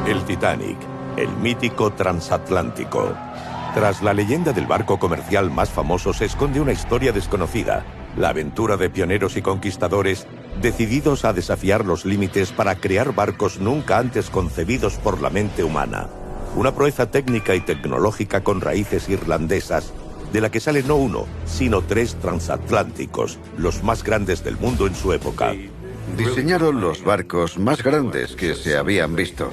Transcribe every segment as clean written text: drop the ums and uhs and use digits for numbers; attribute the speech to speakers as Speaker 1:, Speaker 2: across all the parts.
Speaker 1: El Titanic, el mítico transatlántico. Tras la leyenda del barco comercial más famoso se esconde una historia desconocida, la aventura de pioneros y conquistadores decididos a desafiar los límites para crear barcos nunca antes concebidos por la mente humana. Una proeza técnica y tecnológica con raíces irlandesas, de la que salen no uno, sino 3 transatlánticos, los más grandes del mundo en su época.
Speaker 2: Diseñaron los barcos más grandes que se habían visto.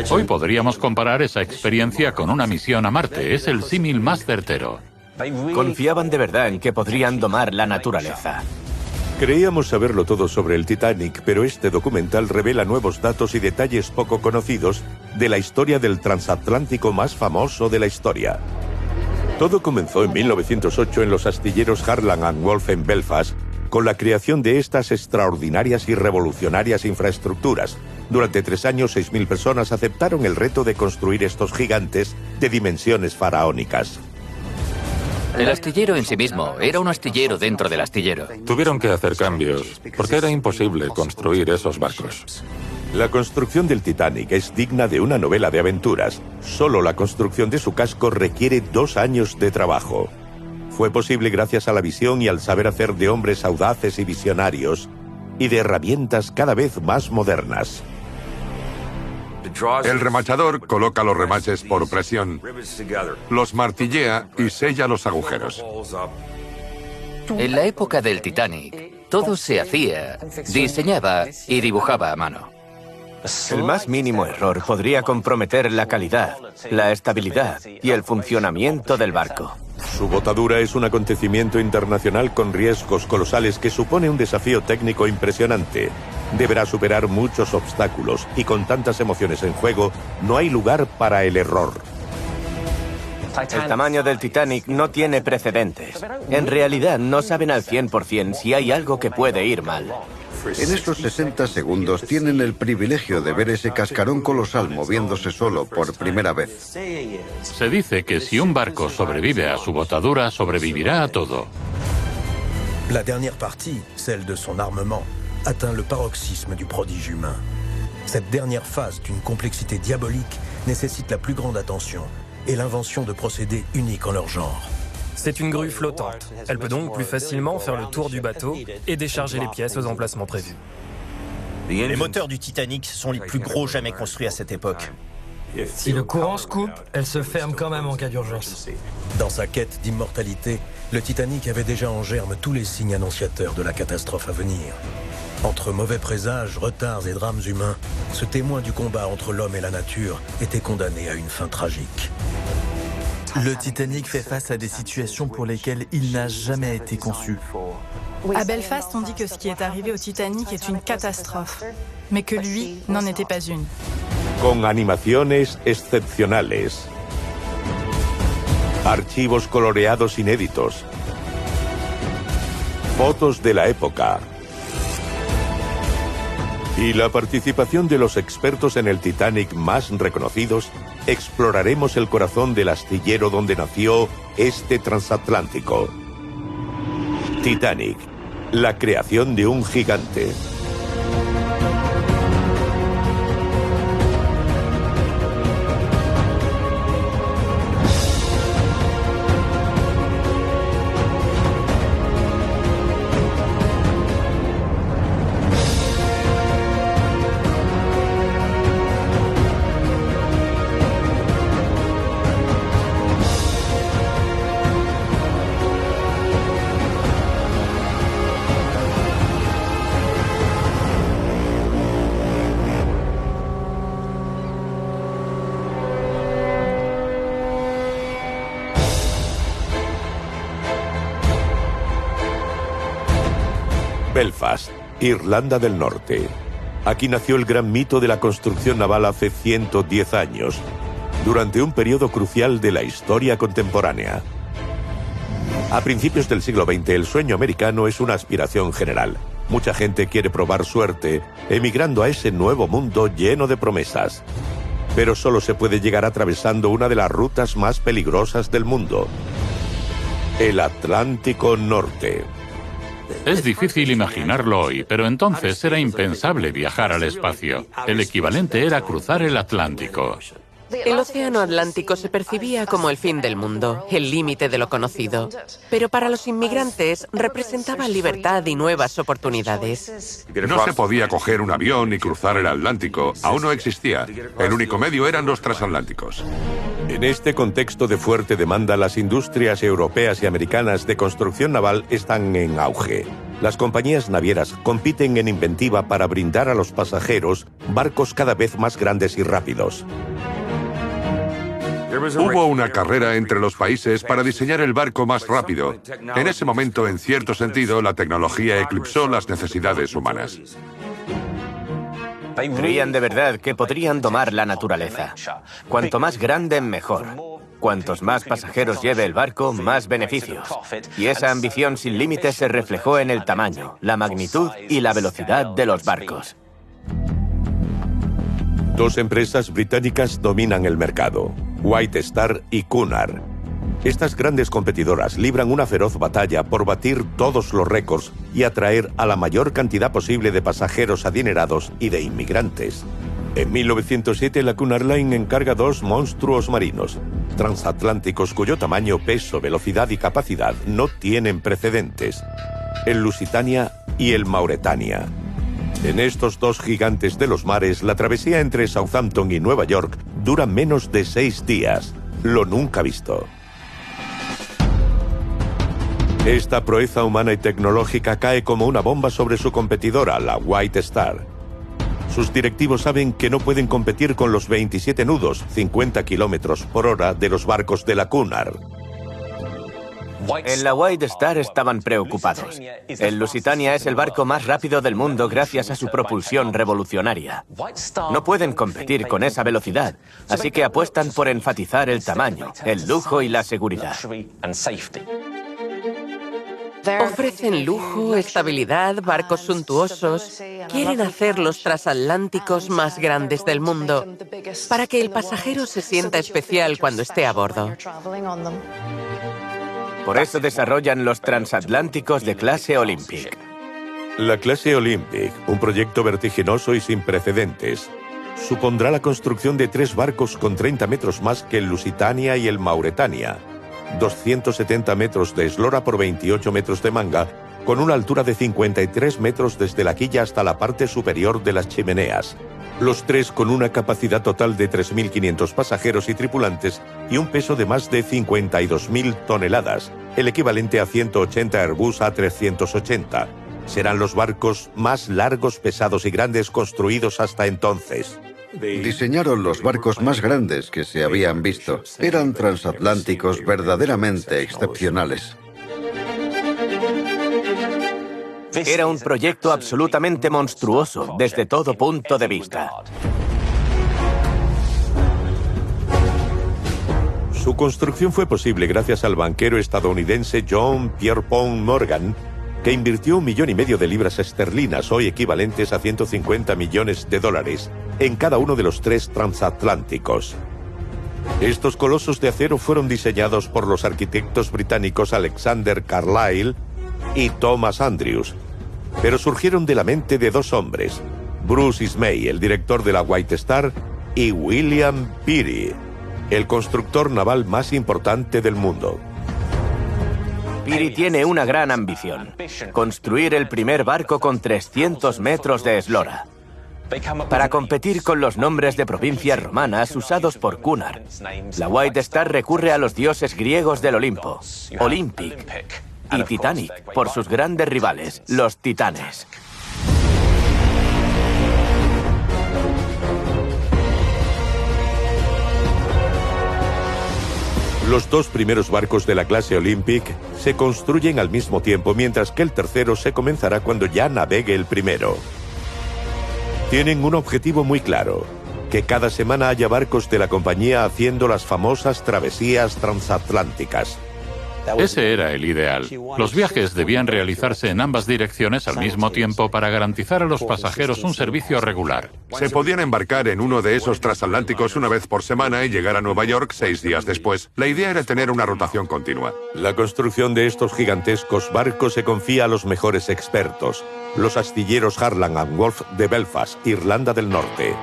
Speaker 3: Hoy podríamos comparar esa experiencia con una misión a Marte. Es el símil más certero.
Speaker 4: Confiaban de verdad en que podrían domar la naturaleza.
Speaker 1: Creíamos saberlo todo sobre el Titanic, pero este documental revela nuevos datos y detalles poco conocidos de la historia del transatlántico más famoso de la historia. Todo comenzó en 1908 en los astilleros Harland and Wolff en Belfast, con la creación de estas extraordinarias y revolucionarias infraestructuras. Durante 3 años, 6.000 personas aceptaron el reto de construir estos gigantes de dimensiones faraónicas.
Speaker 5: El astillero en sí mismo era un astillero dentro del astillero.
Speaker 6: Tuvieron que hacer cambios, porque era imposible construir esos barcos.
Speaker 1: La construcción del Titanic es digna de una novela de aventuras. Solo la construcción de su casco requiere 2 años de trabajo. Fue posible gracias a la visión y al saber hacer de hombres audaces y visionarios, y de herramientas cada vez más modernas.
Speaker 7: El remachador coloca los remaches por presión, los martillea y sella los agujeros.
Speaker 5: En la época del Titanic, todo se hacía, diseñaba y dibujaba a mano.
Speaker 4: El más mínimo error podría comprometer la calidad, la estabilidad y el funcionamiento del barco.
Speaker 1: Su botadura es un acontecimiento internacional con riesgos colosales que supone un desafío técnico impresionante. Deberá superar muchos obstáculos y con tantas emociones en juego, no hay lugar para el error.
Speaker 4: El tamaño del Titanic no tiene precedentes. En realidad no saben al 100% si hay algo que puede ir mal.
Speaker 2: En estos 60 segundos tienen el privilegio de ver ese cascarón colosal moviéndose solo por primera vez.
Speaker 3: Se dice que si un barco sobrevive a su botadura, sobrevivirá a todo.
Speaker 8: La dernière partie, celle de son armement, atteint le paroxysme du prodige humain. Cette dernière phase d'une complexité diabolique nécessite la plus grande attention et l'invention de procédés uniques en leur genre.
Speaker 9: C'est une grue flottante. Elle peut donc plus facilement faire le tour du bateau et décharger les pièces aux emplacements prévus.
Speaker 10: Les moteurs du Titanic sont les plus gros jamais construits à cette époque.
Speaker 11: Si le courant se coupe, elle se ferme quand même en cas d'urgence.
Speaker 8: Dans sa quête d'immortalité, le Titanic avait déjà en germe tous les signes annonciateurs de la catastrophe à venir. Entre mauvais présages, retards et drames humains, ce témoin du combat entre l'homme et la nature était condamné à une fin tragique.
Speaker 12: Le Titanic fait face à des situations pour lesquelles il n'a jamais été conçu.
Speaker 13: À Belfast, on dit que ce qui est arrivé au Titanic est une catastrophe, mais que lui n'en était pas une.
Speaker 1: Con animaciones excepcionales, archivos coloreados inéditos, fotos de la época y la participación de los expertos en el Titanic más reconocidos, exploraremos el corazón del astillero donde nació este transatlántico. Titanic, la creación de un gigante. Belfast, Irlanda del Norte. Aquí nació el gran mito de la construcción naval hace 110 años, durante un periodo crucial de la historia contemporánea. A principios del siglo XX, el sueño americano es una aspiración general. Mucha gente quiere probar suerte, emigrando a ese nuevo mundo lleno de promesas. Pero solo se puede llegar atravesando una de las rutas más peligrosas del mundo: el Atlántico Norte.
Speaker 3: Es difícil imaginarlo hoy, pero entonces era impensable viajar al espacio. El equivalente era cruzar el Atlántico.
Speaker 14: El océano Atlántico se percibía como el fin del mundo, el límite de lo conocido. Pero para los inmigrantes representaba libertad y nuevas oportunidades.
Speaker 7: No se podía coger un avión y cruzar el Atlántico. Aún no existía. El único medio eran los transatlánticos.
Speaker 1: En este contexto de fuerte demanda, las industrias europeas y americanas de construcción naval están en auge. Las compañías navieras compiten en inventiva para brindar a los pasajeros barcos cada vez más grandes y rápidos.
Speaker 7: Hubo una carrera entre los países para diseñar el barco más rápido. En ese momento, en cierto sentido, la tecnología eclipsó las necesidades humanas.
Speaker 4: Creían de verdad que podrían domar la naturaleza. Cuanto más grande, mejor. Cuantos más pasajeros lleve el barco, más beneficios. Y esa ambición sin límites se reflejó en el tamaño, la magnitud y la velocidad de los barcos.
Speaker 1: Dos empresas británicas dominan el mercado: White Star y Cunard. Estas grandes competidoras libran una feroz batalla por batir todos los récords y atraer a la mayor cantidad posible de pasajeros adinerados y de inmigrantes. En 1907, la Cunard Line encarga dos monstruos marinos, transatlánticos cuyo tamaño, peso, velocidad y capacidad no tienen precedentes: el Lusitania y el Mauretania. En estos dos gigantes de los mares, la travesía entre Southampton y Nueva York dura menos de 6 días, lo nunca visto. Esta proeza humana y tecnológica cae como una bomba sobre su competidora, la White Star. Sus directivos saben que no pueden competir con los 27 nudos, 50 kilómetros por hora, de los barcos de la Cunard.
Speaker 4: En la White Star estaban preocupados. El Lusitania es el barco más rápido del mundo gracias a su propulsión revolucionaria. No pueden competir con esa velocidad, así que apuestan por enfatizar el tamaño, el lujo y la seguridad.
Speaker 14: Ofrecen lujo, estabilidad, barcos suntuosos. Quieren hacer los transatlánticos más grandes del mundo para que el pasajero se sienta especial cuando esté a bordo.
Speaker 4: Por eso desarrollan los transatlánticos de clase Olympic.
Speaker 1: La clase Olympic, un proyecto vertiginoso y sin precedentes, supondrá la construcción de 3 barcos con 30 metros más que el Lusitania y el Mauretania, 270 metros de eslora por 28 metros de manga, con una altura de 53 metros desde la quilla hasta la parte superior de las chimeneas. Los 3 con una capacidad total de 3.500 pasajeros y tripulantes y un peso de más de 52.000 toneladas, el equivalente a 180 Airbus A380. Serán los barcos más largos, pesados y grandes construidos hasta entonces.
Speaker 2: Diseñaron los barcos más grandes que se habían visto. Eran transatlánticos verdaderamente excepcionales.
Speaker 4: Era un proyecto absolutamente monstruoso desde todo punto de vista.
Speaker 1: Su construcción fue posible gracias al banquero estadounidense John Pierpont Morgan, que invirtió $1,5 millones de libras esterlinas, hoy equivalentes a 150 millones de dólares, en cada uno de los 3 transatlánticos. Estos colosos de acero fueron diseñados por los arquitectos británicos Alexander Carlyle y Thomas Andrews, pero surgieron de la mente de 2 hombres, Bruce Ismay, el director de la White Star, y William Peary, el constructor naval más importante del mundo.
Speaker 4: Peary tiene una gran ambición: construir el primer barco con 300 metros de eslora, para competir con los nombres de provincias romanas usados por Cunard. La White Star recurre a los dioses griegos del Olimpo, Olympic, y Titanic, por sus grandes rivales, los titanes.
Speaker 1: Los 2 primeros barcos de la clase Olympic se construyen al mismo tiempo, mientras que el tercero se comenzará cuando ya navegue el primero. Tienen un objetivo muy claro: que cada semana haya barcos de la compañía haciendo las famosas travesías transatlánticas.
Speaker 3: Ese era el ideal. Los viajes debían realizarse en ambas direcciones al mismo tiempo para garantizar a los pasajeros un servicio regular.
Speaker 7: Se podían embarcar en uno de esos transatlánticos una vez por semana y llegar a Nueva York 6 días después. La idea era tener una rotación continua.
Speaker 1: La construcción de estos gigantescos barcos se confía a los mejores expertos, los astilleros Harland & Wolff de Belfast, Irlanda del Norte.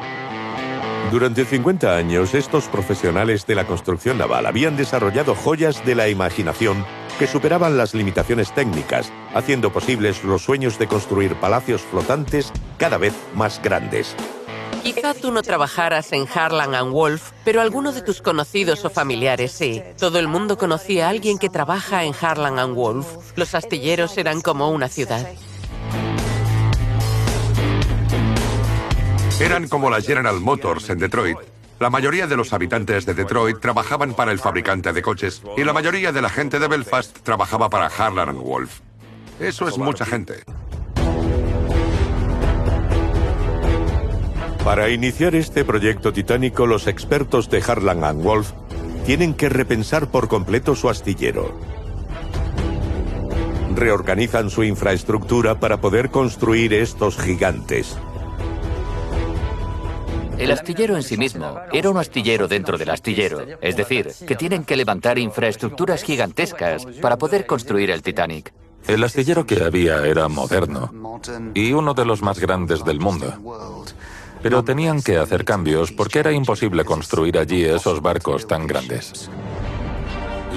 Speaker 1: Durante 50 años, estos profesionales de la construcción naval habían desarrollado joyas de la imaginación que superaban las limitaciones técnicas, haciendo posibles los sueños de construir palacios flotantes cada vez más grandes.
Speaker 14: Quizá tú no trabajaras en Harland & Wolff, pero alguno de tus conocidos o familiares sí. Todo el mundo conocía a alguien que trabaja en Harland & Wolff. Los astilleros eran como una ciudad.
Speaker 7: Eran como la General Motors en Detroit. La mayoría de los habitantes de Detroit trabajaban para el fabricante de coches y la mayoría de la gente de Belfast trabajaba para Harland & Wolff. Eso es mucha gente.
Speaker 1: Para iniciar este proyecto titánico, los expertos de Harland & Wolff tienen que repensar por completo su astillero. Reorganizan su infraestructura para poder construir estos gigantes.
Speaker 5: El astillero en sí mismo era un astillero dentro del astillero, es decir, que tienen que levantar infraestructuras gigantescas para poder construir el Titanic.
Speaker 6: El astillero que había era moderno y uno de los más grandes del mundo. Pero tenían que hacer cambios porque era imposible construir allí esos barcos tan grandes.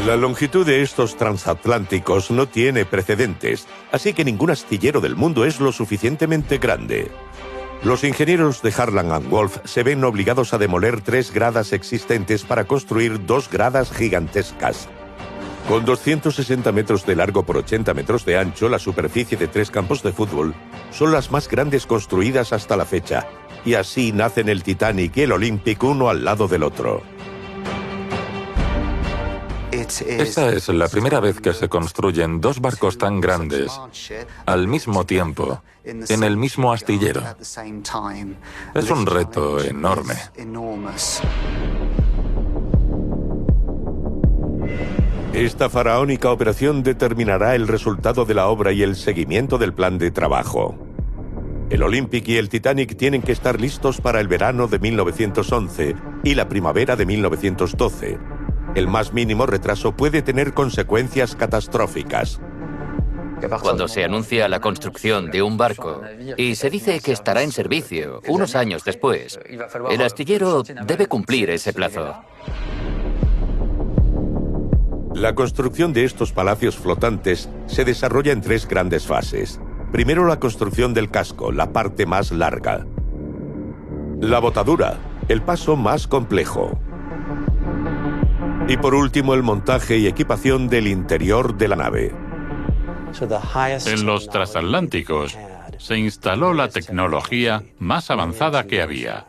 Speaker 1: La longitud de estos transatlánticos no tiene precedentes, así que ningún astillero del mundo es lo suficientemente grande. Los ingenieros de Harland & Wolff se ven obligados a demoler 3 gradas existentes para construir 2 gradas gigantescas. Con 260 metros de largo por 80 metros de ancho, la superficie de 3 campos de fútbol son las más grandes construidas hasta la fecha, y así nacen el Titanic y el Olympic uno al lado del otro.
Speaker 6: Esta es la primera vez que se construyen 2 barcos tan grandes al mismo tiempo, en el mismo astillero. Es un reto enorme.
Speaker 1: Esta faraónica operación determinará el resultado de la obra y el seguimiento del plan de trabajo. El Olympic y el Titanic tienen que estar listos para el verano de 1911 y la primavera de 1912. El más mínimo retraso puede tener consecuencias catastróficas.
Speaker 5: Cuando se anuncia la construcción de un barco y se dice que estará en servicio unos años después, el astillero debe cumplir ese plazo.
Speaker 1: La construcción de estos palacios flotantes se desarrolla en 3 grandes fases. Primero, la construcción del casco, la parte más larga. La botadura, el paso más complejo. Y por último, el montaje y equipación del interior de la nave.
Speaker 3: En los transatlánticos se instaló la tecnología más avanzada que había.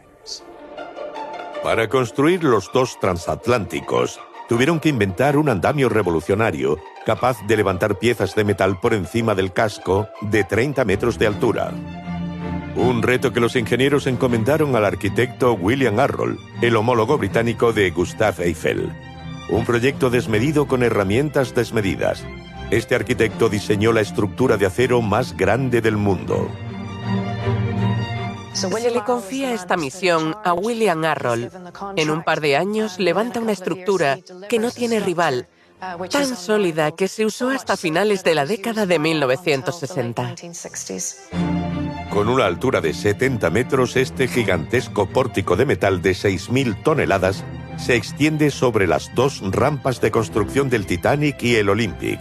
Speaker 1: Para construir los 2 transatlánticos, tuvieron que inventar un andamio revolucionario capaz de levantar piezas de metal por encima del casco de 30 metros de altura. Un reto que los ingenieros encomendaron al arquitecto William Arroll, el homólogo británico de Gustave Eiffel. Un proyecto desmedido con herramientas desmedidas. Este arquitecto diseñó la estructura de acero más grande del mundo.
Speaker 14: Se le confía esta misión a William Arroll. En un par de años levanta una estructura que no tiene rival, tan sólida que se usó hasta finales de la década de 1960.
Speaker 1: Con una altura de 70 metros, este gigantesco pórtico de metal de 6.000 toneladas se extiende sobre las 2 rampas de construcción del Titanic y el Olympic.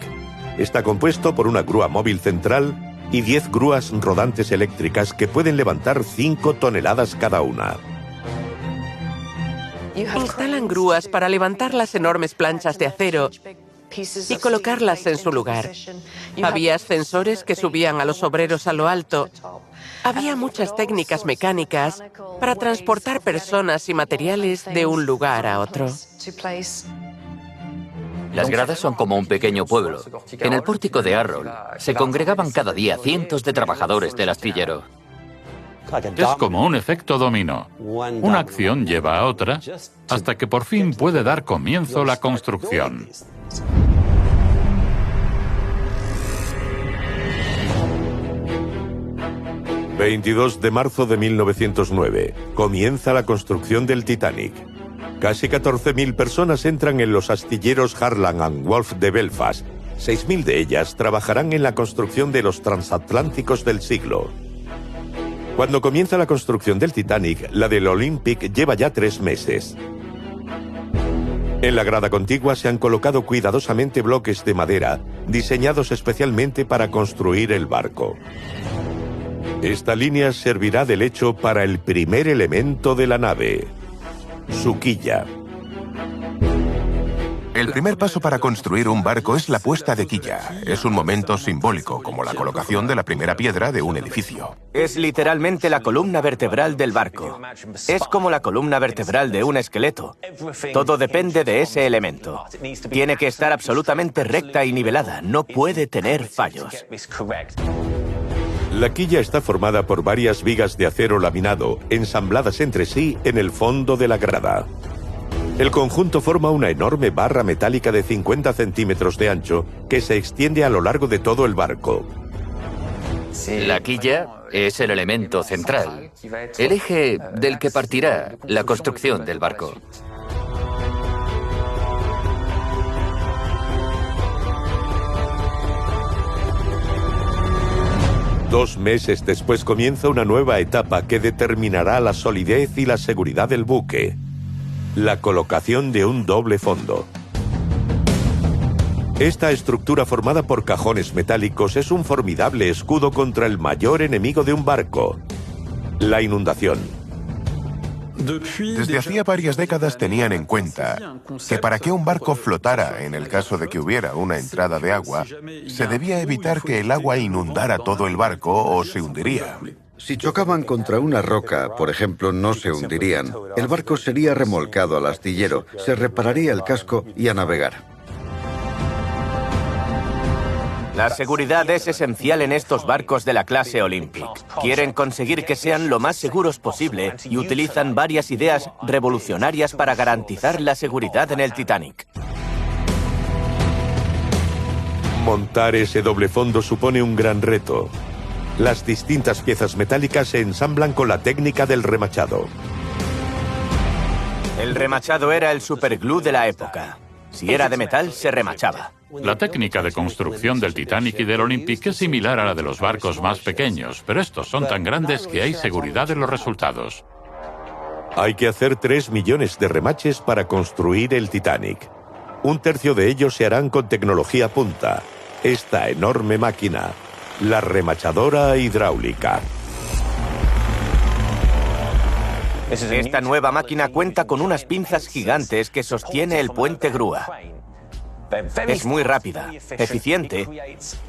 Speaker 1: Está compuesto por una grúa móvil central y 10 grúas rodantes eléctricas que pueden levantar 5 toneladas cada una.
Speaker 14: Instalan grúas para levantar las enormes planchas de acero y colocarlas en su lugar. Había ascensores que subían a los obreros a lo alto. Había muchas técnicas mecánicas para transportar personas y materiales de un lugar a otro.
Speaker 5: Las gradas son como un pequeño pueblo. En el pórtico de Arroll se congregaban cada día cientos de trabajadores del astillero.
Speaker 3: Es como un efecto dominó. Una acción lleva a otra hasta que por fin puede dar comienzo la construcción.
Speaker 1: 22 de marzo de 1909. Comienza la construcción del Titanic. Casi 14.000 personas entran en los astilleros Harland and Wolff de Belfast. 6.000 de ellas trabajarán en la construcción de los transatlánticos del siglo. Cuando comienza la construcción del Titanic, la del Olympic lleva ya 3 meses. En la grada contigua se han colocado cuidadosamente bloques de madera, diseñados especialmente para construir el barco. Esta línea servirá de lecho para el primer elemento de la nave, su quilla.
Speaker 15: El primer paso para construir un barco es la puesta de quilla. Es un momento simbólico, como la colocación de la primera piedra de un edificio.
Speaker 4: Es literalmente la columna vertebral del barco. Es como la columna vertebral de un esqueleto. Todo depende de ese elemento. Tiene que estar absolutamente recta y nivelada. No puede tener fallos.
Speaker 1: La quilla está formada por varias vigas de acero laminado, ensambladas entre sí en el fondo de la grada. El conjunto forma una enorme barra metálica de 50 centímetros de ancho que se extiende a lo largo de todo el barco.
Speaker 5: La quilla es el elemento central, el eje del que partirá la construcción del barco.
Speaker 1: Dos meses después comienza una nueva etapa que determinará la solidez y la seguridad del buque. La colocación de un doble fondo. Esta estructura formada por cajones metálicos es un formidable escudo contra el mayor enemigo de un barco, la inundación.
Speaker 15: Desde hacía varias décadas tenían en cuenta que para que un barco flotara en el caso de que hubiera una entrada de agua, se debía evitar que el agua inundara todo el barco o se hundiría.
Speaker 2: Si chocaban contra una roca, por ejemplo, no se hundirían. El barco sería remolcado al astillero, se repararía el casco y a navegar.
Speaker 4: La seguridad es esencial en estos barcos de la clase Olympic. Quieren conseguir que sean lo más seguros posible y utilizan varias ideas revolucionarias para garantizar la seguridad en el Titanic.
Speaker 1: Montar ese doble fondo supone un gran reto. Las distintas piezas metálicas se ensamblan con la técnica del remachado.
Speaker 4: El remachado era el superglue de la época. Si era de metal, se remachaba.
Speaker 3: La técnica de construcción del Titanic y del Olympic es similar a la de los barcos más pequeños, pero estos son tan grandes que hay seguridad en los resultados.
Speaker 1: Hay que hacer 3 millones de remaches para construir el Titanic. 1/3 de ellos se harán con tecnología punta. Esta enorme máquina, la remachadora hidráulica.
Speaker 4: Esta nueva máquina cuenta con unas pinzas gigantes que sostiene el puente grúa. Es muy rápida, eficiente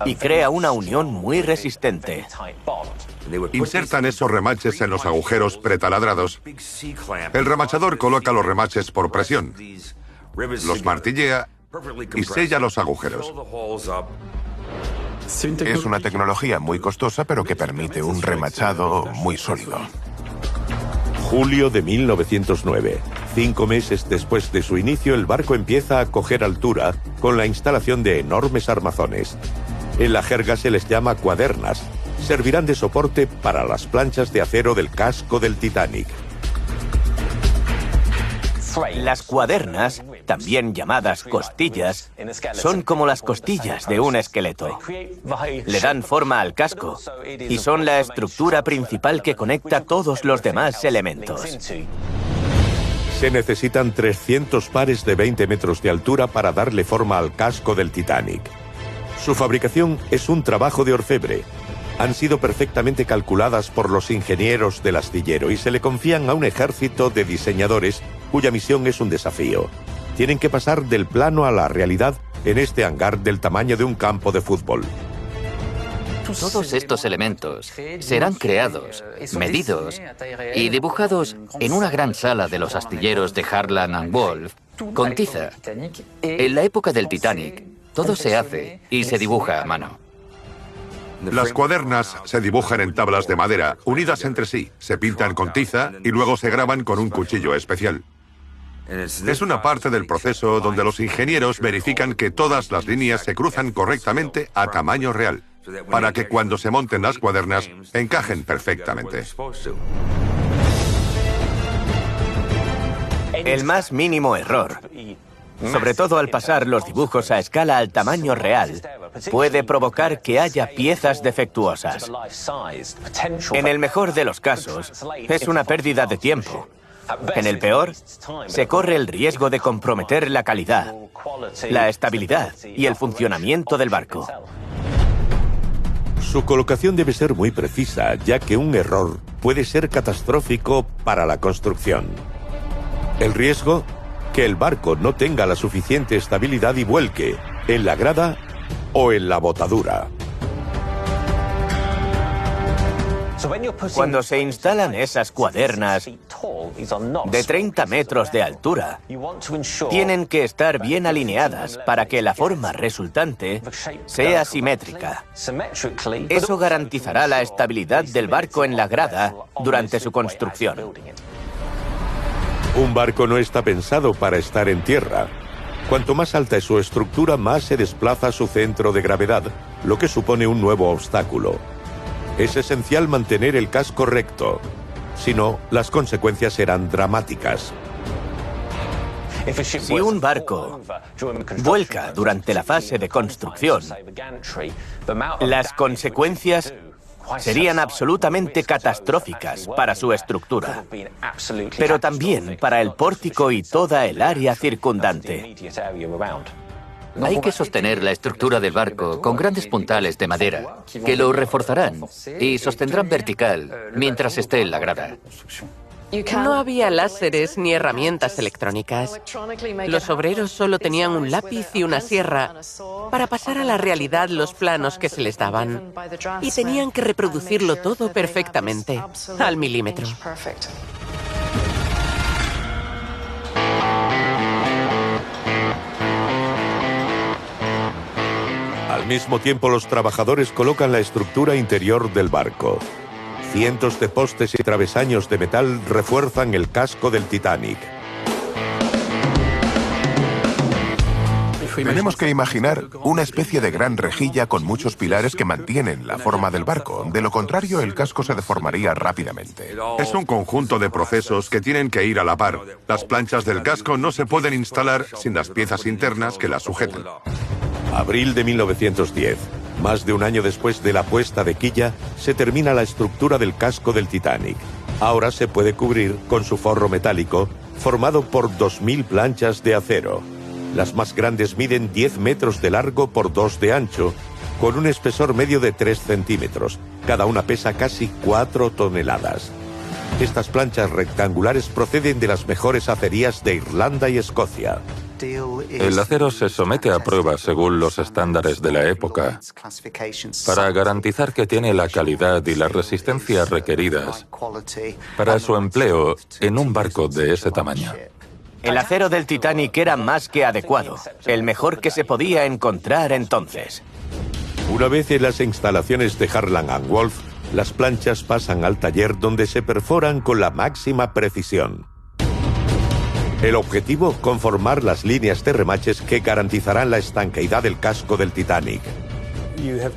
Speaker 4: y crea una unión muy resistente.
Speaker 7: Insertan esos remaches en los agujeros pretaladrados. El remachador coloca los remaches por presión, los martillea y sella los agujeros.
Speaker 15: Es una tecnología muy costosa, pero que permite un remachado muy sólido.
Speaker 1: Julio de 1909. 5 meses después de su inicio, el barco empieza a coger altura con la instalación de enormes armazones. En la jerga se les llama cuadernas. Servirán de soporte para las planchas de acero del casco del Titanic.
Speaker 4: Las cuadernas, también llamadas costillas, son como las costillas de un esqueleto. Le dan forma al casco y son la estructura principal que conecta todos los demás elementos.
Speaker 1: Se necesitan 300 pares de 20 metros de altura para darle forma al casco del Titanic. Su fabricación es un trabajo de orfebre. Han sido perfectamente calculadas por los ingenieros del astillero y se le confían a un ejército de diseñadores cuya misión es un desafío. Tienen que pasar del plano a la realidad en este hangar del tamaño de un campo de fútbol.
Speaker 5: Todos estos elementos serán creados, medidos y dibujados en una gran sala de los astilleros de Harland and Wolff con tiza. En la época del Titanic, todo se hace y se dibuja a mano.
Speaker 7: Las cuadernas se dibujan en tablas de madera, unidas entre sí, se pintan con tiza y luego se graban con un cuchillo especial. Es una parte del proceso donde los ingenieros verifican que todas las líneas se cruzan correctamente a tamaño real. para que cuando se monten las cuadernas encajen perfectamente.
Speaker 4: El más mínimo error, sobre todo al pasar los dibujos a escala al tamaño real, puede provocar que haya piezas defectuosas. En el mejor de los casos, es una pérdida de tiempo. En el peor, se corre el riesgo de comprometer la calidad, la estabilidad y el funcionamiento del barco.
Speaker 1: Su colocación debe ser muy precisa, ya que un error puede ser catastrófico para la construcción. El riesgo, que el barco no tenga la suficiente estabilidad y vuelque en la grada o en la botadura.
Speaker 4: Cuando se instalan esas cuadernas de 30 metros de altura, tienen que estar bien alineadas para que la forma resultante sea simétrica. Eso garantizará la estabilidad del barco en la grada durante su construcción.
Speaker 1: Un barco no está pensado para estar en tierra. Cuanto más alta es su estructura, más se desplaza su centro de gravedad, lo que supone un nuevo obstáculo. Es esencial mantener el casco recto, si no, las consecuencias serán dramáticas.
Speaker 4: Si un barco vuelca durante la fase de construcción, las consecuencias serían absolutamente catastróficas para su estructura, pero también para el pórtico y toda el área circundante.
Speaker 5: Hay que sostener la estructura del barco con grandes puntales de madera, que lo reforzarán y sostendrán vertical mientras esté en la grada.
Speaker 14: No había láseres ni herramientas electrónicas. Los obreros solo tenían un lápiz y una sierra para pasar a la realidad los planos que se les daban. Y tenían que reproducirlo todo perfectamente, al milímetro.
Speaker 1: Al mismo tiempo, los trabajadores colocan la estructura interior del barco. Cientos de postes y travesaños de metal refuerzan el casco del Titanic.
Speaker 15: Tenemos que imaginar una especie de gran rejilla con muchos pilares que mantienen la forma del barco. De lo contrario, el casco se deformaría rápidamente.
Speaker 7: Es un conjunto de procesos que tienen que ir a la par. Las planchas del casco no se pueden instalar sin las piezas internas que las sujeten.
Speaker 1: Abril de 1910. Más de un año después de la puesta de quilla, se termina la estructura del casco del Titanic. Ahora se puede cubrir con su forro metálico, formado por 2000 planchas de acero. Las más grandes miden 10 metros de largo por 2 de ancho, con un espesor medio de 3 centímetros. Cada una pesa casi 4 toneladas. Estas planchas rectangulares proceden de las mejores acerías de Irlanda y Escocia.
Speaker 6: El acero se somete a pruebas según los estándares de la época para garantizar que tiene la calidad y la resistencia requeridas para su empleo en un barco de ese tamaño.
Speaker 4: El acero del Titanic era más que adecuado, el mejor que se podía encontrar entonces.
Speaker 1: Una vez en las instalaciones de Harland & Wolff, las planchas pasan al taller donde se perforan con la máxima precisión. El objetivo, conformar las líneas de remaches que garantizarán la estanqueidad del casco del Titanic.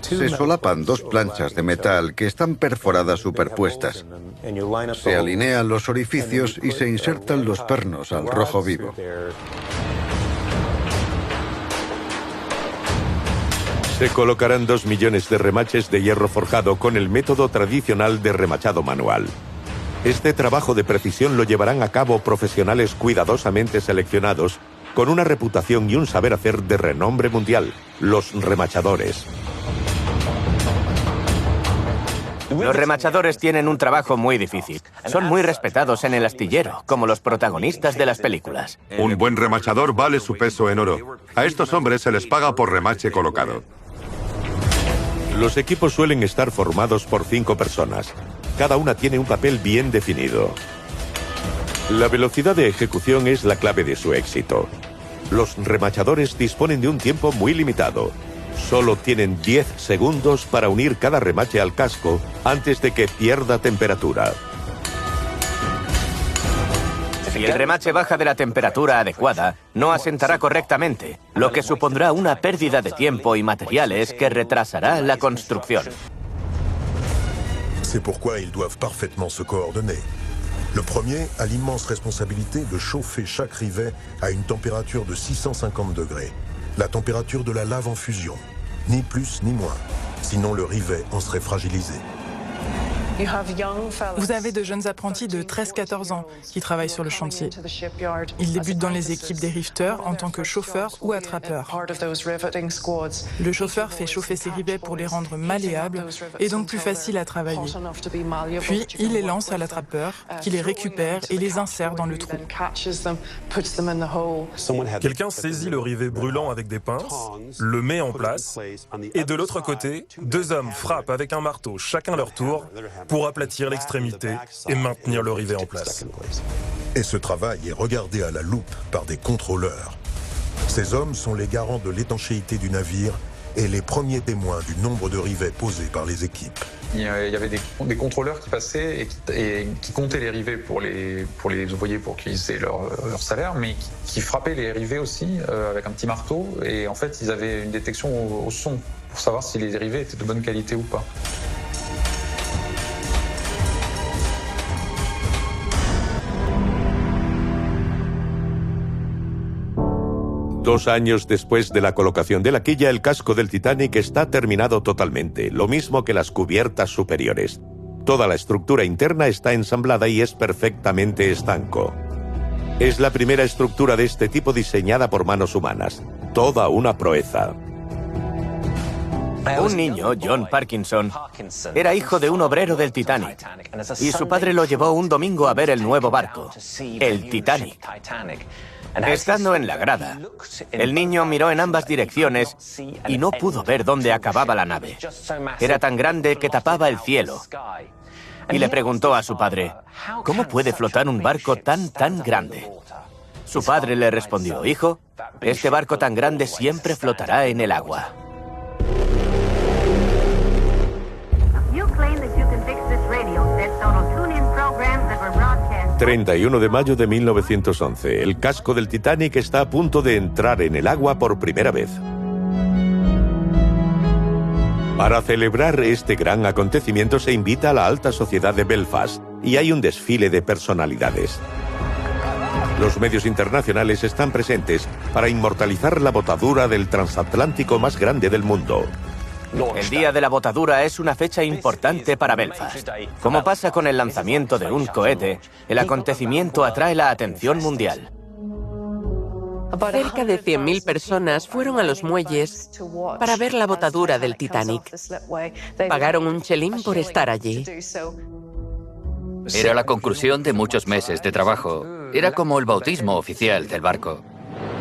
Speaker 2: Se solapan dos planchas de metal que están perforadas superpuestas. Se alinean los orificios y se insertan los pernos al rojo vivo.
Speaker 1: Se colocarán 2 millones de remaches de hierro forjado con el método tradicional de remachado manual. Este trabajo de precisión lo llevarán a cabo profesionales cuidadosamente seleccionados, con una reputación y un saber hacer de renombre mundial, los remachadores.
Speaker 4: Los remachadores tienen un trabajo muy difícil. Son muy respetados en el astillero, como los protagonistas de las películas.
Speaker 7: Un buen remachador vale su peso en oro. A estos hombres se les paga por remache colocado.
Speaker 1: Los equipos suelen estar formados por 5 personas. Cada una tiene un papel bien definido. La velocidad de ejecución es la clave de su éxito. Los remachadores disponen de un tiempo muy limitado. Solo tienen 10 segundos para unir cada remache al casco antes de que pierda temperatura.
Speaker 4: Si el remache baja de la temperatura adecuada, no asentará correctamente, lo que supondrá una pérdida de tiempo y materiales que retrasará la construcción.
Speaker 8: C'est pourquoi ils doivent parfaitement se coordonner. Le premier a l'immense responsabilité de chauffer chaque rivet à une température de 650 degrés, la température de la lave en fusion, ni plus ni moins, sinon le rivet en serait fragilisé.
Speaker 13: Vous avez de jeunes apprentis de 13-14 ans qui travaillent sur le chantier. Ils débutent dans les équipes des riveteurs en tant que chauffeurs ou attrapeurs. Le chauffeur fait chauffer ses rivets pour les rendre malléables et donc plus faciles à travailler. Puis, il les lance à l'attrapeur, qui les récupère et les insère dans le trou.
Speaker 9: Quelqu'un saisit le rivet brûlant avec des pinces, le met en place, et de l'autre côté, 2 hommes frappent avec un marteau, chacun leur tour, pour aplatir l'extrémité et maintenir le rivet en place.
Speaker 8: Et ce travail est regardé à la loupe par des contrôleurs. Ces hommes sont les garants de l'étanchéité du navire et les premiers témoins du nombre de rivets posés par les équipes.
Speaker 16: Il y avait des contrôleurs qui passaient et qui comptaient les rivets pour les ouvriers pour qu'ils aient leur salaire, mais qui frappaient les rivets aussi avec un petit marteau. Et en fait, ils avaient une détection au son pour savoir si les rivets étaient de bonne qualité ou pas.
Speaker 1: Dos años después de la colocación de la quilla, el casco del Titanic está terminado totalmente, lo mismo que las cubiertas superiores. Toda la estructura interna está ensamblada y es perfectamente estanco. Es la primera estructura de este tipo diseñada por manos humanas. Toda una proeza.
Speaker 4: Un niño, John Parkinson, era hijo de un obrero del Titanic y su padre lo llevó un domingo a ver el nuevo barco, el Titanic. Estando en la grada, el niño miró en ambas direcciones y no pudo ver dónde acababa la nave. Era tan grande que tapaba el cielo. Y le preguntó a su padre, ¿cómo puede flotar un barco tan grande? Su padre le respondió, hijo, este barco tan grande siempre flotará en el agua.
Speaker 1: 31 de mayo de 1911. El casco del Titanic está a punto de entrar en el agua por primera vez. Para celebrar este gran acontecimiento se invita a la alta sociedad de Belfast y hay un desfile de personalidades. Los medios internacionales están presentes para inmortalizar la botadura del transatlántico más grande del mundo.
Speaker 4: El día de la botadura es una fecha importante para Belfast. Como pasa con el lanzamiento de un cohete, el acontecimiento atrae la atención mundial.
Speaker 14: Cerca de 100.000 personas fueron a los muelles para ver la botadura del Titanic. Pagaron un chelín por estar allí.
Speaker 5: Era la conclusión de muchos meses de trabajo. Era como el bautismo oficial del barco.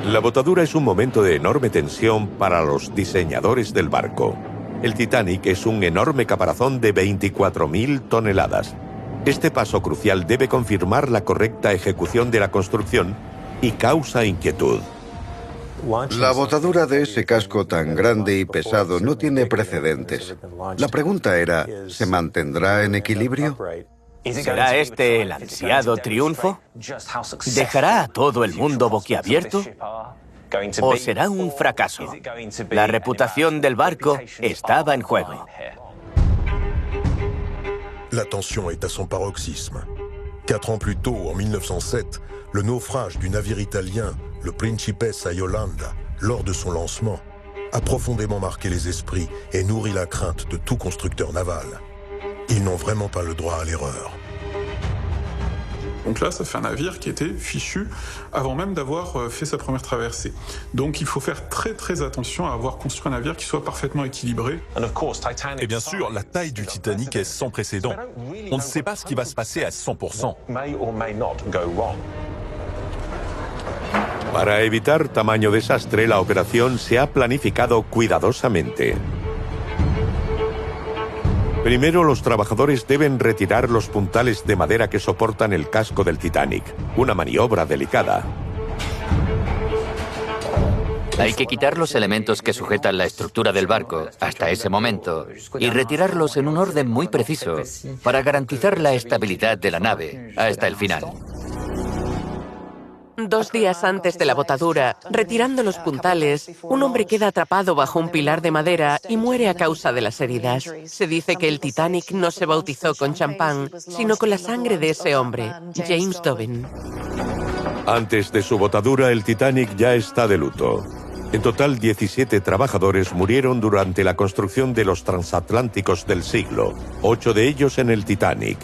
Speaker 1: La botadura es un momento de enorme tensión para los diseñadores del barco. El Titanic es un enorme caparazón de 24.000 toneladas. Este paso crucial debe confirmar la correcta ejecución de la construcción y causa inquietud.
Speaker 2: La botadura de ese casco tan grande y pesado no tiene precedentes. La pregunta era, ¿se mantendrá en equilibrio?
Speaker 4: ¿Será este el ansiado triunfo? ¿Dejará a todo el mundo boquiabierto? ¿O será un fracaso? La reputación del barco estaba en juego.
Speaker 8: La tension est à son paroxysme. 4 ans plus tôt, en 1907, le naufrage du navire italien, le Principessa Yolanda, lors de son lancement, a profondément marqué les esprits et nourri la crainte de tout constructeur naval. Ils n'ont vraiment pas le droit à l'erreur.
Speaker 17: Donc là, ça fait un navire qui était fichu avant même d'avoir fait sa première traversée. Donc il faut faire très attention à avoir construit un navire qui soit parfaitement équilibré.
Speaker 18: Et bien sûr, la taille du Titanic est sans précédent. On ne sait pas ce qui va se passer à 100%.
Speaker 1: Para evitar tamaño desastre, la operación se ha planificado cuidadosamente. Primero, los trabajadores deben retirar los puntales de madera que soportan el casco del Titanic, una maniobra delicada.
Speaker 5: Hay que quitar los elementos que sujetan la estructura del barco hasta ese momento y retirarlos en un orden muy preciso para garantizar la estabilidad de la nave hasta el final.
Speaker 14: 2 días antes de la botadura, retirando los puntales, un hombre queda atrapado bajo un pilar de madera y muere a causa de las heridas. Se dice que el Titanic no se bautizó con champán, sino con la sangre de ese hombre, James Dobbin.
Speaker 1: Antes de su botadura, el Titanic ya está de luto. En total, 17 trabajadores murieron durante la construcción de los transatlánticos del siglo, 8 de ellos en el Titanic.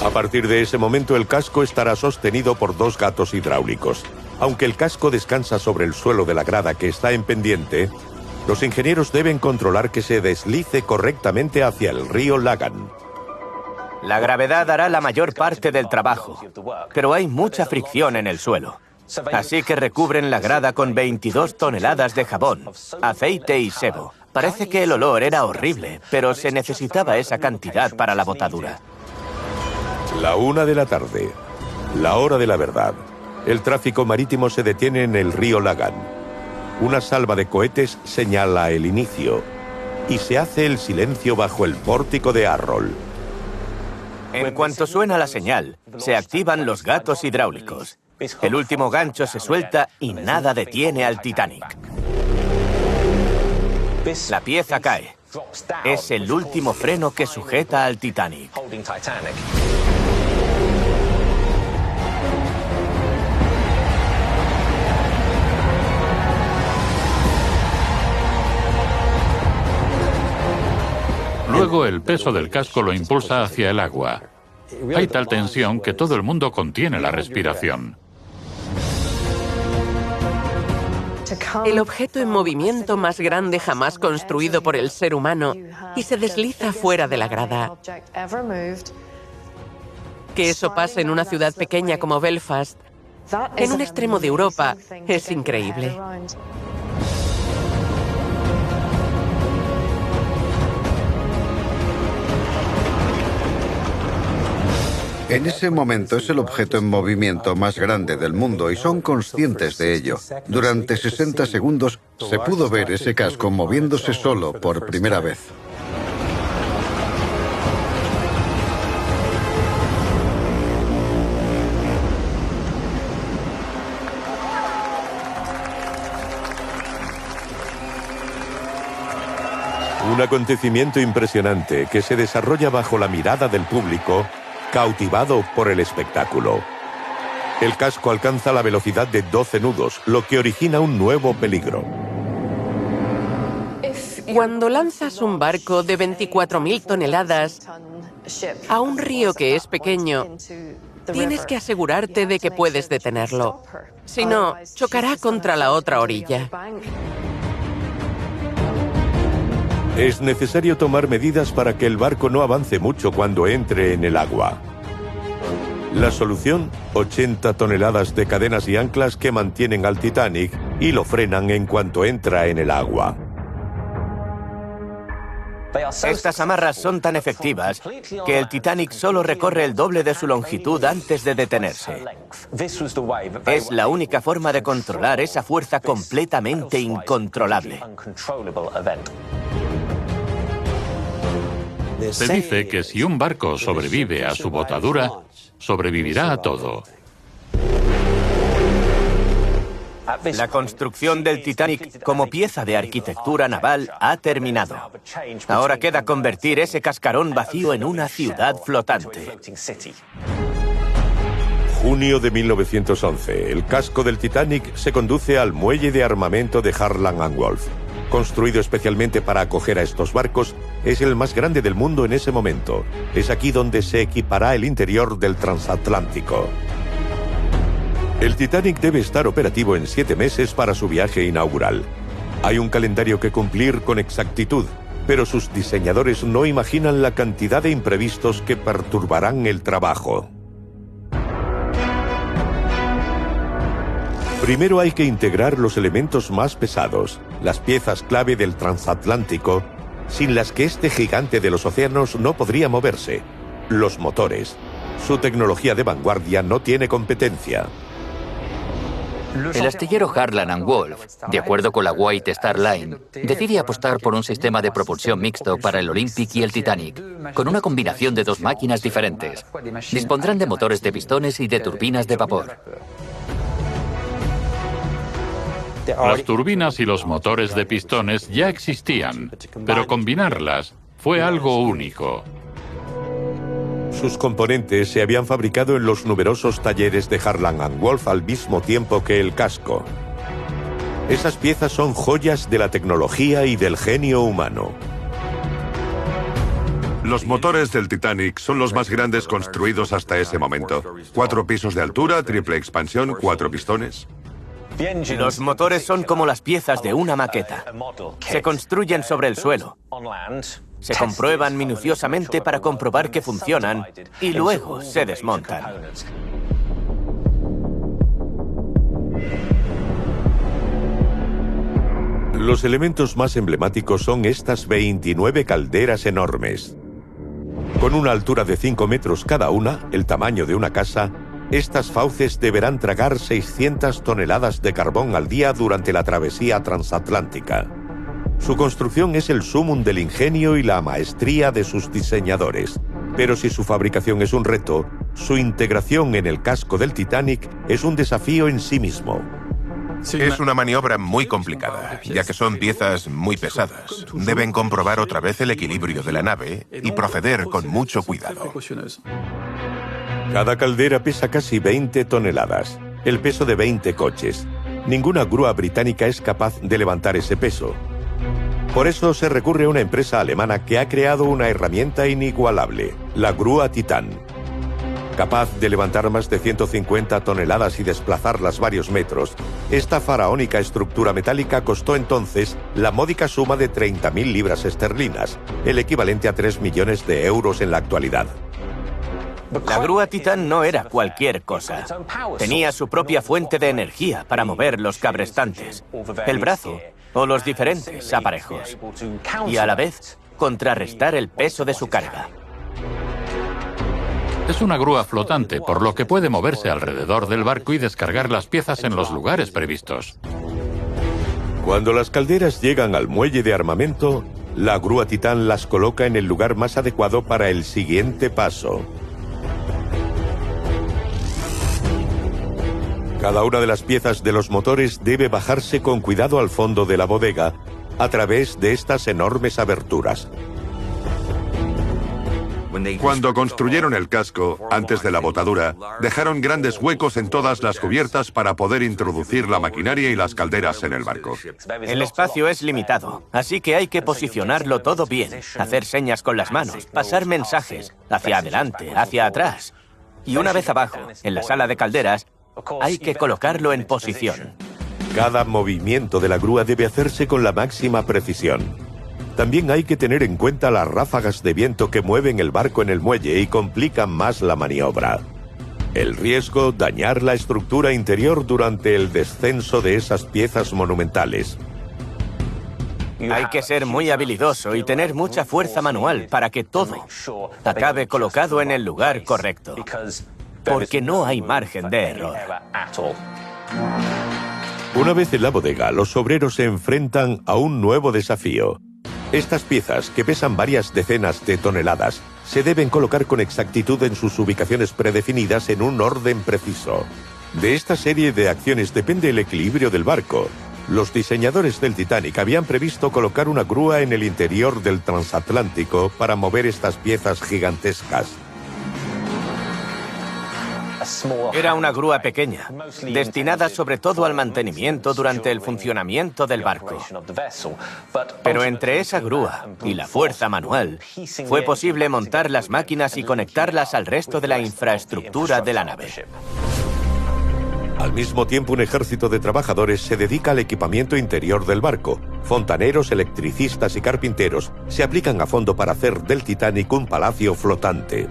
Speaker 1: A partir de ese momento, el casco estará sostenido por 2 gatos hidráulicos. Aunque el casco descansa sobre el suelo de la grada que está en pendiente, los ingenieros deben controlar que se deslice correctamente hacia el río Lagan.
Speaker 4: La gravedad hará la mayor parte del trabajo, pero hay mucha fricción en el suelo. Así que recubren la grada con 22 toneladas de jabón, aceite y sebo. Parece que el olor era horrible, pero se necesitaba esa cantidad para la botadura.
Speaker 1: La 1 de la tarde, la hora de la verdad. El tráfico marítimo se detiene en el río Lagan. Una salva de cohetes señala el inicio y se hace el silencio bajo el pórtico de Arroll.
Speaker 4: En cuanto suena la señal, se activan los gatos hidráulicos. El último gancho se suelta y nada detiene al Titanic. La pieza cae. Es el último freno que sujeta al Titanic.
Speaker 3: Luego el peso del casco lo impulsa hacia el agua. Hay tal tensión que todo el mundo contiene la respiración.
Speaker 14: El objeto en movimiento más grande jamás construido por el ser humano y se desliza fuera de la grada. Que eso pase en una ciudad pequeña como Belfast, en un extremo de Europa, es increíble.
Speaker 2: En ese momento es el objeto en movimiento más grande del mundo y son conscientes de ello. Durante 60 segundos se pudo ver ese casco moviéndose solo por primera vez.
Speaker 1: Un acontecimiento impresionante que se desarrolla bajo la mirada del público, cautivado por el espectáculo. El casco alcanza la velocidad de 12 nudos, lo que origina un nuevo peligro.
Speaker 14: Cuando lanzas un barco de 24.000 toneladas a un río que es pequeño, tienes que asegurarte de que puedes detenerlo. Si no, chocará contra la otra orilla.
Speaker 1: Es necesario tomar medidas para que el barco no avance mucho cuando entre en el agua. La solución, 80 toneladas de cadenas y anclas que mantienen al Titanic y lo frenan en cuanto entra en el agua.
Speaker 4: Estas amarras son tan efectivas que el Titanic solo recorre el doble de su longitud antes de detenerse. Es la única forma de controlar esa fuerza completamente incontrolable.
Speaker 3: Se dice que si un barco sobrevive a su botadura, sobrevivirá a todo.
Speaker 4: La construcción del Titanic como pieza de arquitectura naval ha terminado. Ahora queda convertir ese cascarón vacío en una ciudad flotante.
Speaker 1: Junio de 1911, el casco del Titanic se conduce al muelle de armamento de Harland and Wolff. Construido especialmente para acoger a estos barcos, es el más grande del mundo en ese momento. Es aquí donde se equipará el interior del transatlántico. El Titanic debe estar operativo en 7 meses para su viaje inaugural. Hay un calendario que cumplir con exactitud, pero sus diseñadores no imaginan la cantidad de imprevistos que perturbarán el trabajo. Primero hay que integrar los elementos más pesados, las piezas clave del transatlántico, sin las que este gigante de los océanos no podría moverse: los motores. Su tecnología de vanguardia no tiene competencia.
Speaker 5: El astillero Harland and Wolff, de acuerdo con la White Star Line, decide apostar por un sistema de propulsión mixto para el Olympic y el Titanic, con una combinación de dos máquinas diferentes. Dispondrán de motores de pistones y de turbinas de vapor.
Speaker 3: Las turbinas y los motores de pistones ya existían, pero combinarlas fue algo único.
Speaker 1: Sus componentes se habían fabricado en los numerosos talleres de Harland and Wolff al mismo tiempo que el casco. Esas piezas son joyas de la tecnología y del genio humano.
Speaker 7: Los motores del Titanic son los más grandes construidos hasta ese momento. 4 pisos de altura, triple expansión, 4 pistones.
Speaker 4: Los motores son como las piezas de una maqueta. Se construyen sobre el suelo. Se comprueban minuciosamente para comprobar que funcionan y luego se desmontan.
Speaker 1: Los elementos más emblemáticos son estas 29 calderas enormes. Con una altura de 5 metros cada una, el tamaño de una casa, estas fauces deberán tragar 600 toneladas de carbón al día durante la travesía transatlántica. Su construcción es el sumum del ingenio y la maestría de sus diseñadores. Pero si su fabricación es un reto, su integración en el casco del Titanic es un desafío en sí mismo.
Speaker 15: Es una maniobra muy complicada, ya que son piezas muy pesadas. Deben comprobar otra vez el equilibrio de la nave y proceder con mucho cuidado.
Speaker 1: Cada caldera pesa casi 20 toneladas, el peso de 20 coches. Ninguna grúa británica es capaz de levantar ese peso. Por eso se recurre a una empresa alemana que ha creado una herramienta inigualable, la grúa Titán. Capaz de levantar más de 150 toneladas y desplazarlas varios metros, esta faraónica estructura metálica costó entonces la módica suma de 30.000 libras esterlinas, el equivalente a 3 millones de euros en la actualidad.
Speaker 4: La grúa Titán no era cualquier cosa. Tenía su propia fuente de energía para mover los cabrestantes, el brazo o los diferentes aparejos, y a la vez contrarrestar el peso de su carga.
Speaker 3: Es una grúa flotante, por lo que puede moverse alrededor del barco y descargar las piezas en los lugares previstos.
Speaker 1: Cuando las calderas llegan al muelle de armamento, la grúa Titán las coloca en el lugar más adecuado para el siguiente paso. Cada una de las piezas de los motores debe bajarse con cuidado al fondo de la bodega a través de estas enormes aberturas.
Speaker 7: Cuando construyeron el casco, antes de la botadura, dejaron grandes huecos en todas las cubiertas para poder introducir la maquinaria y las calderas en el barco.
Speaker 4: El espacio es limitado, así que hay que posicionarlo todo bien, hacer señas con las manos, pasar mensajes, hacia adelante, hacia atrás. Y una vez abajo, en la sala de calderas, hay que colocarlo en posición.
Speaker 1: Cada movimiento de la grúa debe hacerse con la máxima precisión. También hay que tener en cuenta las ráfagas de viento que mueven el barco en el muelle y complican más la maniobra. El riesgo, dañar la estructura interior durante el descenso de esas piezas monumentales.
Speaker 4: Hay que ser muy habilidoso y tener mucha fuerza manual para que todo acabe colocado en el lugar correcto, porque no hay margen de error.
Speaker 1: Una vez en la bodega, los obreros se enfrentan a un nuevo desafío. Estas piezas, que pesan varias decenas de toneladas, se deben colocar con exactitud en sus ubicaciones predefinidas en un orden preciso. De esta serie de acciones depende el equilibrio del barco. Los diseñadores del Titanic habían previsto colocar una grúa en el interior del transatlántico para mover estas piezas gigantescas.
Speaker 4: Era una grúa pequeña, destinada sobre todo al mantenimiento durante el funcionamiento del barco. Pero entre esa grúa y la fuerza manual, fue posible montar las máquinas y conectarlas al resto de la infraestructura de la nave.
Speaker 1: Al mismo tiempo, un ejército de trabajadores se dedica al equipamiento interior del barco. Fontaneros, electricistas y carpinteros se aplican a fondo para hacer del Titanic un palacio flotante.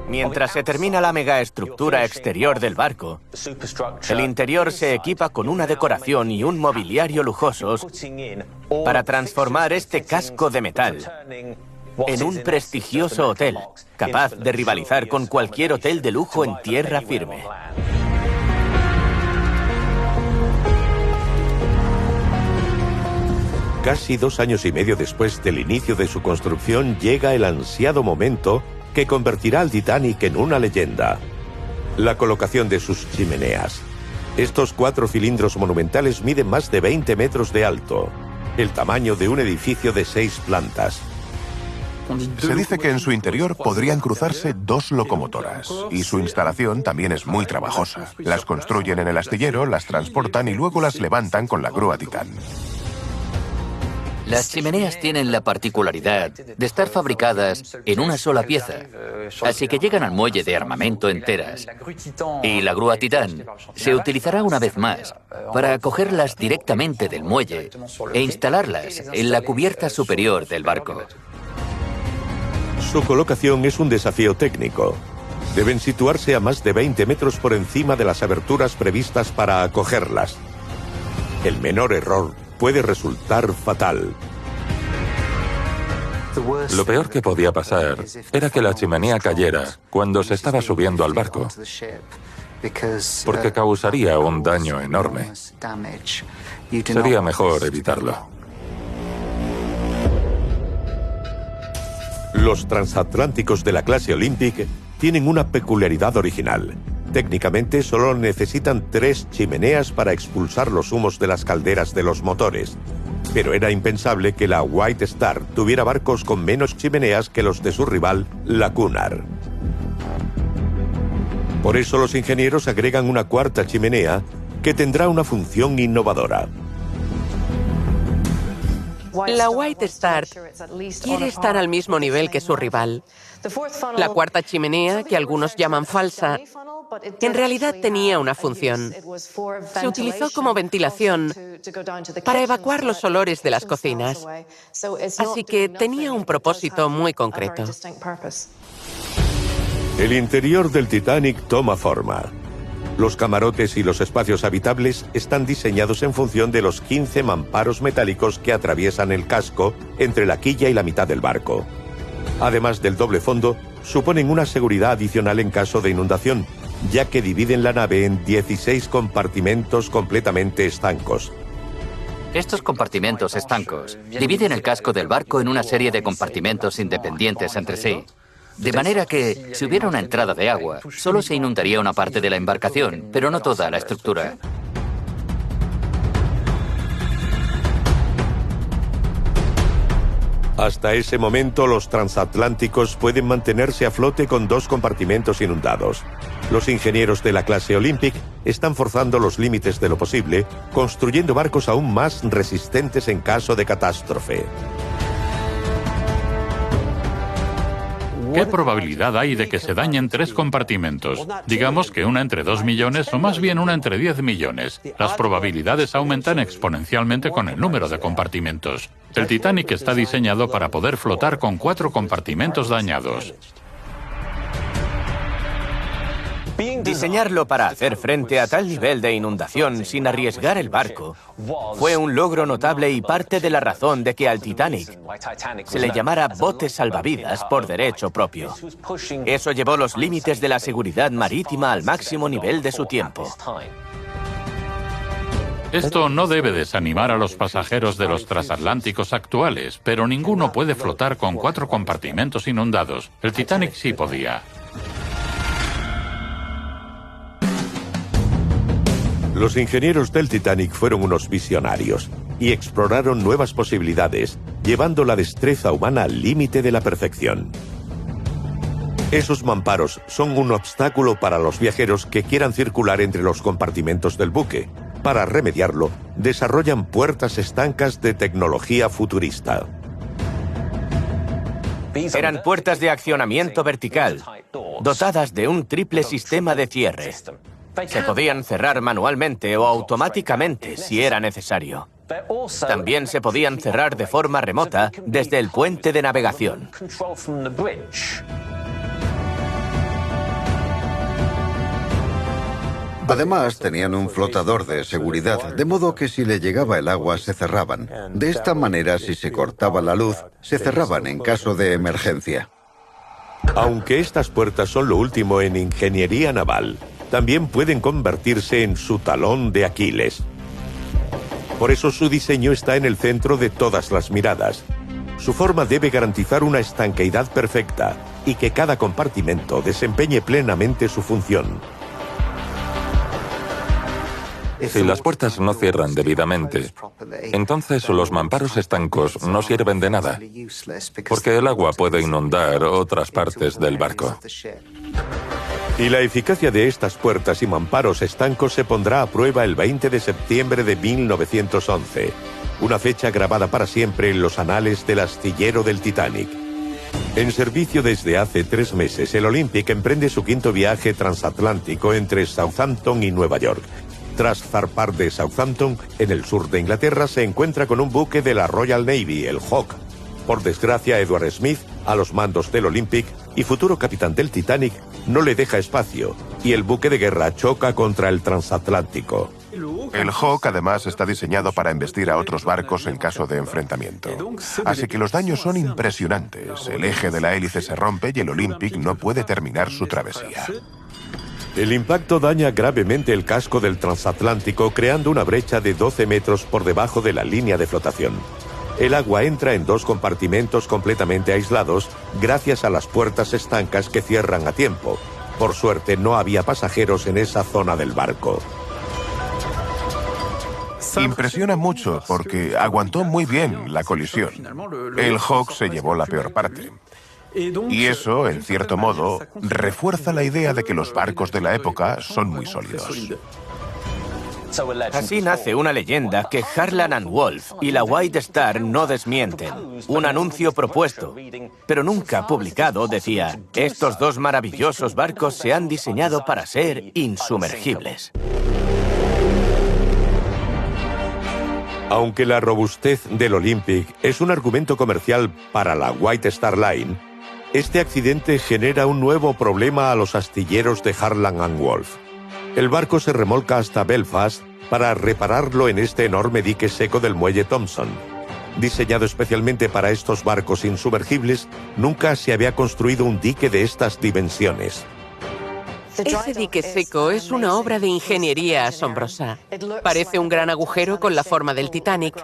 Speaker 4: Mientras se termina la megaestructura exterior del barco, el interior se equipa con una decoración y un mobiliario lujosos para transformar este casco de metal en un prestigioso hotel, capaz de rivalizar con cualquier hotel de lujo en tierra firme.
Speaker 1: Casi 2 años y medio después del inicio de su construcción llega el ansiado momento que convertirá al Titanic en una leyenda: la colocación de sus chimeneas. Estos 4 cilindros monumentales miden más de 20 metros de alto, el tamaño de un edificio de 6 plantas.
Speaker 15: Se dice que en su interior podrían cruzarse 2 locomotoras, y su instalación también es muy trabajosa. Las construyen en el astillero, las transportan y luego las levantan con la grúa Titán.
Speaker 5: Las chimeneas tienen la particularidad de estar fabricadas en una sola pieza, así que llegan al muelle de armamento enteras. Y la grúa Titán se utilizará una vez más para cogerlas directamente del muelle e instalarlas en la cubierta superior del barco.
Speaker 1: Su colocación es un desafío técnico. Deben situarse a más de 20 metros por encima de las aberturas previstas para acogerlas. El menor error puede resultar fatal.
Speaker 6: Lo peor que podía pasar era que la chimenea cayera cuando se estaba subiendo al barco, porque causaría un daño enorme. Sería mejor evitarlo.
Speaker 1: Los transatlánticos de la clase Olympic tienen una peculiaridad original. Técnicamente solo necesitan 3 chimeneas para expulsar los humos de las calderas de los motores. Pero era impensable que la White Star tuviera barcos con menos chimeneas que los de su rival, la Cunard. Por eso los ingenieros agregan una 4ª chimenea que tendrá una función innovadora.
Speaker 14: La White Star quiere estar al mismo nivel que su rival. La 4ª chimenea, que algunos llaman falsa, en realidad tenía una función. Se utilizó como ventilación para evacuar los olores de las cocinas. Así que tenía un propósito muy concreto.
Speaker 1: El interior del Titanic toma forma. Los camarotes y los espacios habitables están diseñados en función de los 15 mamparos metálicos que atraviesan el casco entre la quilla y la mitad del barco. Además del doble fondo, suponen una seguridad adicional en caso de inundación, ya que dividen la nave en 16 compartimentos completamente estancos.
Speaker 5: Estos compartimentos estancos dividen el casco del barco en una serie de compartimentos independientes entre sí. De manera que, si hubiera una entrada de agua, solo se inundaría una parte de la embarcación, pero no toda la estructura.
Speaker 1: Hasta ese momento, los transatlánticos pueden mantenerse a flote con 2 compartimentos inundados. Los ingenieros de la clase Olympic están forzando los límites de lo posible, construyendo barcos aún más resistentes en caso de catástrofe.
Speaker 3: ¿Qué probabilidad hay de que se dañen 3 compartimentos? Digamos que una entre 2 millones o más bien una entre 10 millones. Las probabilidades aumentan exponencialmente con el número de compartimentos. El Titanic está diseñado para poder flotar con 4 compartimentos dañados.
Speaker 4: Diseñarlo para hacer frente a tal nivel de inundación sin arriesgar el barco fue un logro notable y parte de la razón de que al Titanic se le llamara bote salvavidas por derecho propio. Eso llevó los límites de la seguridad marítima al máximo nivel de su tiempo.
Speaker 3: Esto no debe desanimar a los pasajeros de los transatlánticos actuales, pero ninguno puede flotar con 4 compartimentos inundados. El Titanic sí podía.
Speaker 1: Los ingenieros del Titanic fueron unos visionarios y exploraron nuevas posibilidades, llevando la destreza humana al límite de la perfección. Esos mamparos son un obstáculo para los viajeros que quieran circular entre los compartimentos del buque. Para remediarlo, desarrollan puertas estancas de tecnología futurista.
Speaker 4: Eran puertas de accionamiento vertical, dotadas de un triple sistema de cierre. Se podían cerrar manualmente o automáticamente si era necesario. También se podían cerrar de forma remota desde el puente de navegación.
Speaker 2: Además, tenían un flotador de seguridad, de modo que si le llegaba el agua se cerraban. De esta manera, si se cortaba la luz, se cerraban en caso de emergencia.
Speaker 1: Aunque estas puertas son lo último en ingeniería naval, también pueden convertirse en su talón de Aquiles. Por eso su diseño está en el centro de todas las miradas. Su forma debe garantizar una estanqueidad perfecta y que cada compartimento desempeñe plenamente su función.
Speaker 6: Si las puertas no cierran debidamente, entonces los mamparos estancos no sirven de nada, porque el agua puede inundar otras partes del barco.
Speaker 1: Y la eficacia de estas puertas y mamparos estancos se pondrá a prueba el 20 de septiembre de 1911, una fecha grabada para siempre en los anales del astillero del Titanic. En servicio desde hace 3 meses, el Olympic emprende su 5º viaje transatlántico entre Southampton y Nueva York. Tras zarpar de Southampton, en el sur de Inglaterra, se encuentra con un buque de la Royal Navy, el Hawke. Por desgracia, Edward Smith, a los mandos del Olympic y futuro capitán del Titanic, no le deja espacio, y el buque de guerra choca contra el transatlántico.
Speaker 15: El Hawke además está diseñado para embestir a otros barcos en caso de enfrentamiento. Así que los daños son impresionantes. El eje de la hélice se rompe y el Olympic no puede terminar su travesía.
Speaker 1: El impacto daña gravemente el casco del transatlántico, creando una brecha de 12 metros por debajo de la línea de flotación. El agua entra en 2 compartimentos completamente aislados gracias a las puertas estancas que cierran a tiempo. Por suerte, no había pasajeros en esa zona del barco.
Speaker 15: Impresiona mucho porque aguantó muy bien la colisión. El Hawke se llevó la peor parte. Y eso, en cierto modo, refuerza la idea de que los barcos de la época son muy sólidos.
Speaker 4: Así nace una leyenda que Harland & Wolff y la White Star no desmienten. Un anuncio propuesto, pero nunca publicado, decía: estos 2 maravillosos barcos se han diseñado para ser insumergibles.
Speaker 1: Aunque la robustez del Olympic es un argumento comercial para la White Star Line, este accidente genera un nuevo problema a los astilleros de Harland & Wolff. El barco se remolca hasta Belfast para repararlo en este enorme dique seco del muelle Thompson. Diseñado especialmente para estos barcos insumergibles, nunca se había construido un dique de estas dimensiones.
Speaker 14: Ese dique seco es una obra de ingeniería asombrosa. Parece un gran agujero con la forma del Titanic,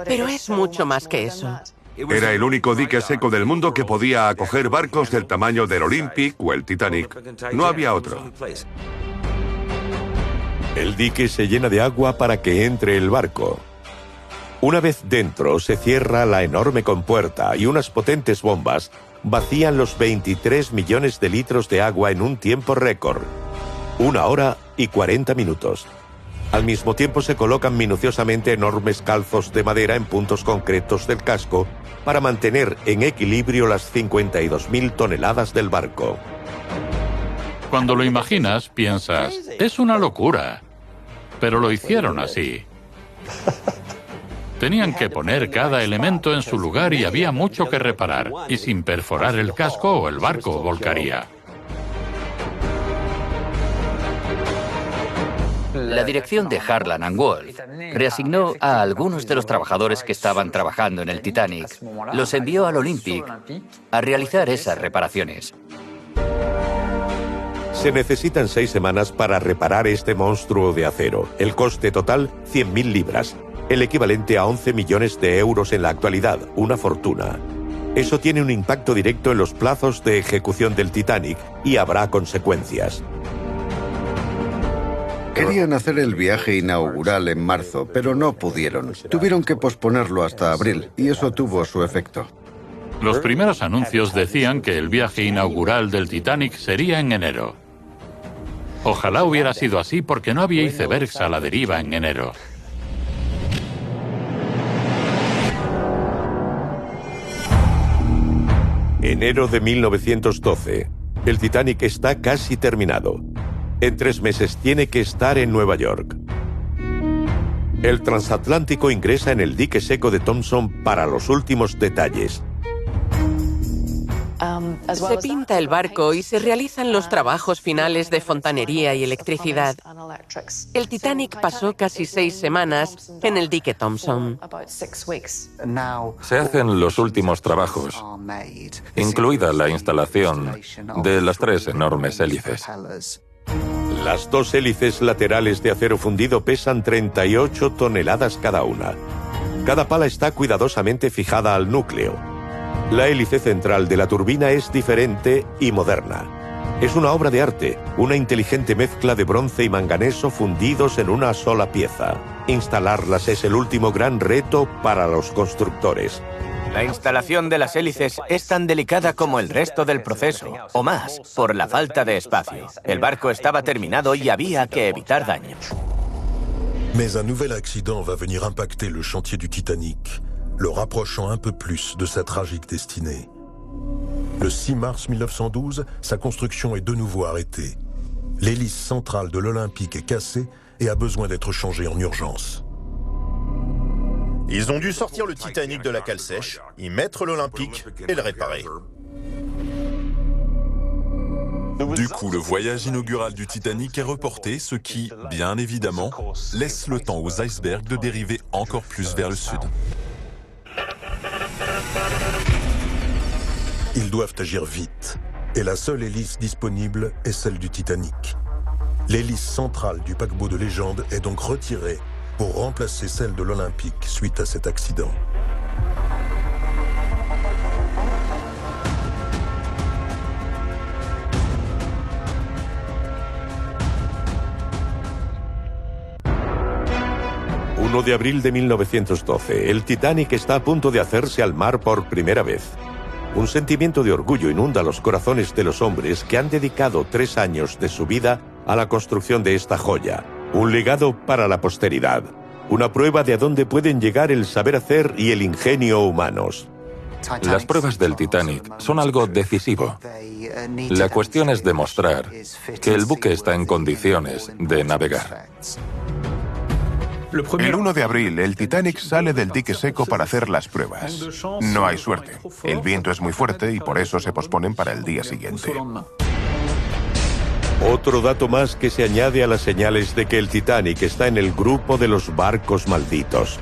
Speaker 14: pero es mucho más que eso.
Speaker 7: Era el único dique seco del mundo que podía acoger barcos del tamaño del Olympic o el Titanic. No había otro.
Speaker 1: El dique se llena de agua para que entre el barco. Una vez dentro, se cierra la enorme compuerta y unas potentes bombas vacían los 23 millones de litros de agua en un tiempo récord. 1 hora y 40 minutos. Al mismo tiempo se colocan minuciosamente enormes calzos de madera en puntos concretos del casco para mantener en equilibrio las 52.000 toneladas del barco.
Speaker 3: Cuando lo imaginas, piensas, es una locura. Pero lo hicieron así. Tenían que poner cada elemento en su lugar y había mucho que reparar. Y sin perforar el casco o el barco volcaría.
Speaker 5: La dirección de Harland & Wolff reasignó a algunos de los trabajadores que estaban trabajando en el Titanic, los envió al Olympic a realizar esas reparaciones.
Speaker 1: Se necesitan 6 semanas para reparar este monstruo de acero. El coste total, 100.000 libras, el equivalente a 11 millones de euros en la actualidad, una fortuna. Eso tiene un impacto directo en los plazos de ejecución del Titanic y habrá consecuencias.
Speaker 2: Querían hacer el viaje inaugural en marzo, pero no pudieron. Tuvieron que posponerlo hasta abril, y eso tuvo su efecto.
Speaker 3: Los primeros anuncios decían que el viaje inaugural del Titanic sería en enero. Ojalá hubiera sido así porque no había icebergs a la deriva en enero.
Speaker 1: Enero de 1912. El Titanic está casi terminado. En 3 meses tiene que estar en Nueva York. El transatlántico ingresa en el dique seco de Thompson para los últimos detalles.
Speaker 14: Se pinta el barco y se realizan los trabajos finales de fontanería y electricidad. El Titanic pasó casi 6 semanas en el dique Thompson.
Speaker 6: Se hacen los últimos trabajos, incluida la instalación de las 3 enormes hélices.
Speaker 1: Las dos hélices laterales de acero fundido pesan 38 toneladas cada una. Cada pala está cuidadosamente fijada al núcleo. La hélice central de la turbina es diferente y moderna. Es una obra de arte, una inteligente mezcla de bronce y manganeso fundidos en una sola pieza. Instalarlas es el último gran reto para los constructores.
Speaker 4: La instalación de las hélices es tan delicada como el resto del proceso, o más, por la falta de espacio. El barco estaba terminado y había que evitar daños.
Speaker 8: Mais un nouvel accident va venir impacter le chantier du Titanic, le rapprochant un peu plus de sa tragique destinée. Le 6 mars 1912, sa construction est de nouveau arrêtée. L'hélice centrale de l'Olympique est cassée et a besoin d'être changée en urgence.
Speaker 10: Ils ont dû sortir le Titanic de la cale sèche, y mettre l'Olympique et le réparer.
Speaker 18: Du coup, le voyage inaugural du Titanic est reporté, ce qui, bien évidemment, laisse le temps aux icebergs de dériver encore plus vers le sud.
Speaker 8: Ils doivent agir vite, et la seule hélice disponible est celle du Titanic. L'hélice centrale du paquebot de légende est donc retirée pour remplacer celle de l'Olympique suite à cet accident.
Speaker 1: ...1 de abril de 1912, el Titanic está a punto de hacerse al mar por primera vez. Un sentimiento de orgullo inunda los corazones de los hombres que han dedicado 3 años de su vida a la construcción de esta joya. Un legado para la posteridad. Una prueba de a dónde pueden llegar el saber hacer y el ingenio humanos.
Speaker 6: Las pruebas del Titanic son algo decisivo. La cuestión es demostrar que el buque está en condiciones de navegar.
Speaker 15: El 1 de abril, el Titanic sale del dique seco para hacer las pruebas. No hay suerte. El viento es muy fuerte y por eso se posponen para el día siguiente.
Speaker 1: Otro dato más que se añade a las señales de que el Titanic está en el grupo de los barcos malditos.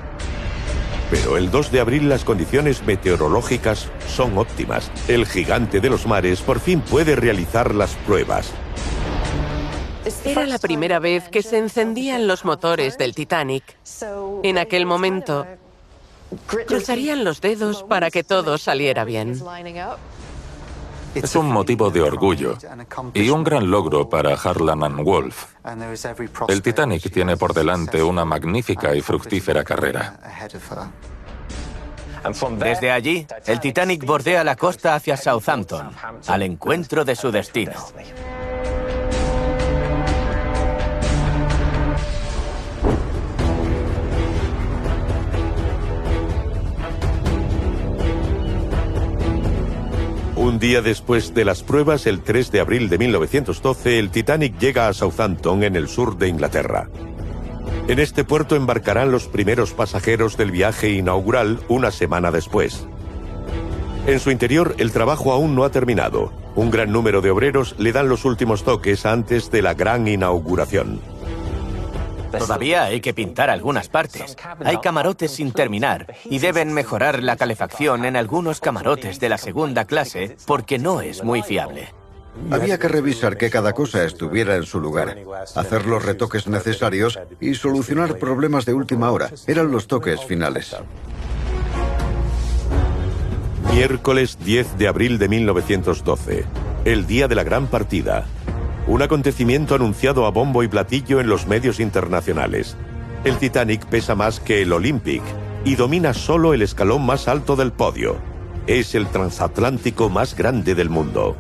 Speaker 1: Pero el 2 de abril las condiciones meteorológicas son óptimas. El gigante de los mares por fin puede realizar las pruebas.
Speaker 14: Era la primera vez que se encendían los motores del Titanic. En aquel momento, cruzarían los dedos para que todo saliera bien.
Speaker 6: Es un motivo de orgullo y un gran logro para Harland and Wolff. El Titanic tiene por delante una magnífica y fructífera carrera.
Speaker 4: Desde allí, el Titanic bordea la costa hacia Southampton, al encuentro de su destino.
Speaker 1: Un día después de las pruebas, el 3 de abril de 1912, el Titanic llega a Southampton, en el sur de Inglaterra. En este puerto embarcarán los primeros pasajeros del viaje inaugural una semana después. En su interior, el trabajo aún no ha terminado. Un gran número de obreros le dan los últimos toques antes de la gran inauguración.
Speaker 4: Todavía hay que pintar algunas partes. Hay camarotes sin terminar y deben mejorar la calefacción en algunos camarotes de la segunda clase porque no es muy fiable.
Speaker 2: Había que revisar que cada cosa estuviera en su lugar, hacer los retoques necesarios y solucionar problemas de última hora. Eran los toques finales.
Speaker 1: Miércoles 10 de abril de 1912, el día de la gran partida. Un acontecimiento anunciado a bombo y platillo en los medios internacionales. El Titanic pesa más que el Olympic y domina solo el escalón más alto del podio. Es el transatlántico más grande del mundo.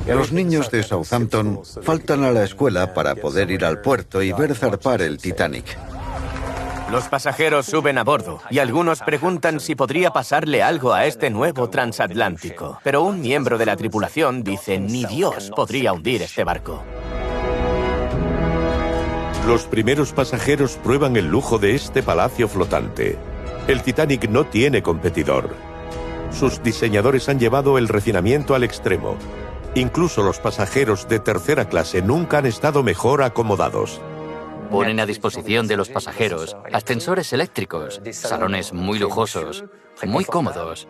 Speaker 2: Los niños de Southampton faltan a la escuela para poder ir al puerto y ver zarpar el Titanic.
Speaker 4: Los pasajeros suben a bordo y algunos preguntan si podría pasarle algo a este nuevo transatlántico. Pero un miembro de la tripulación dice: ni Dios podría hundir este barco.
Speaker 1: Los primeros pasajeros prueban el lujo de este palacio flotante. El Titanic no tiene competidor. Sus diseñadores han llevado el refinamiento al extremo. Incluso los pasajeros de tercera clase nunca han estado mejor acomodados.
Speaker 5: Ponen a disposición de los pasajeros ascensores eléctricos, salones muy lujosos, muy cómodos.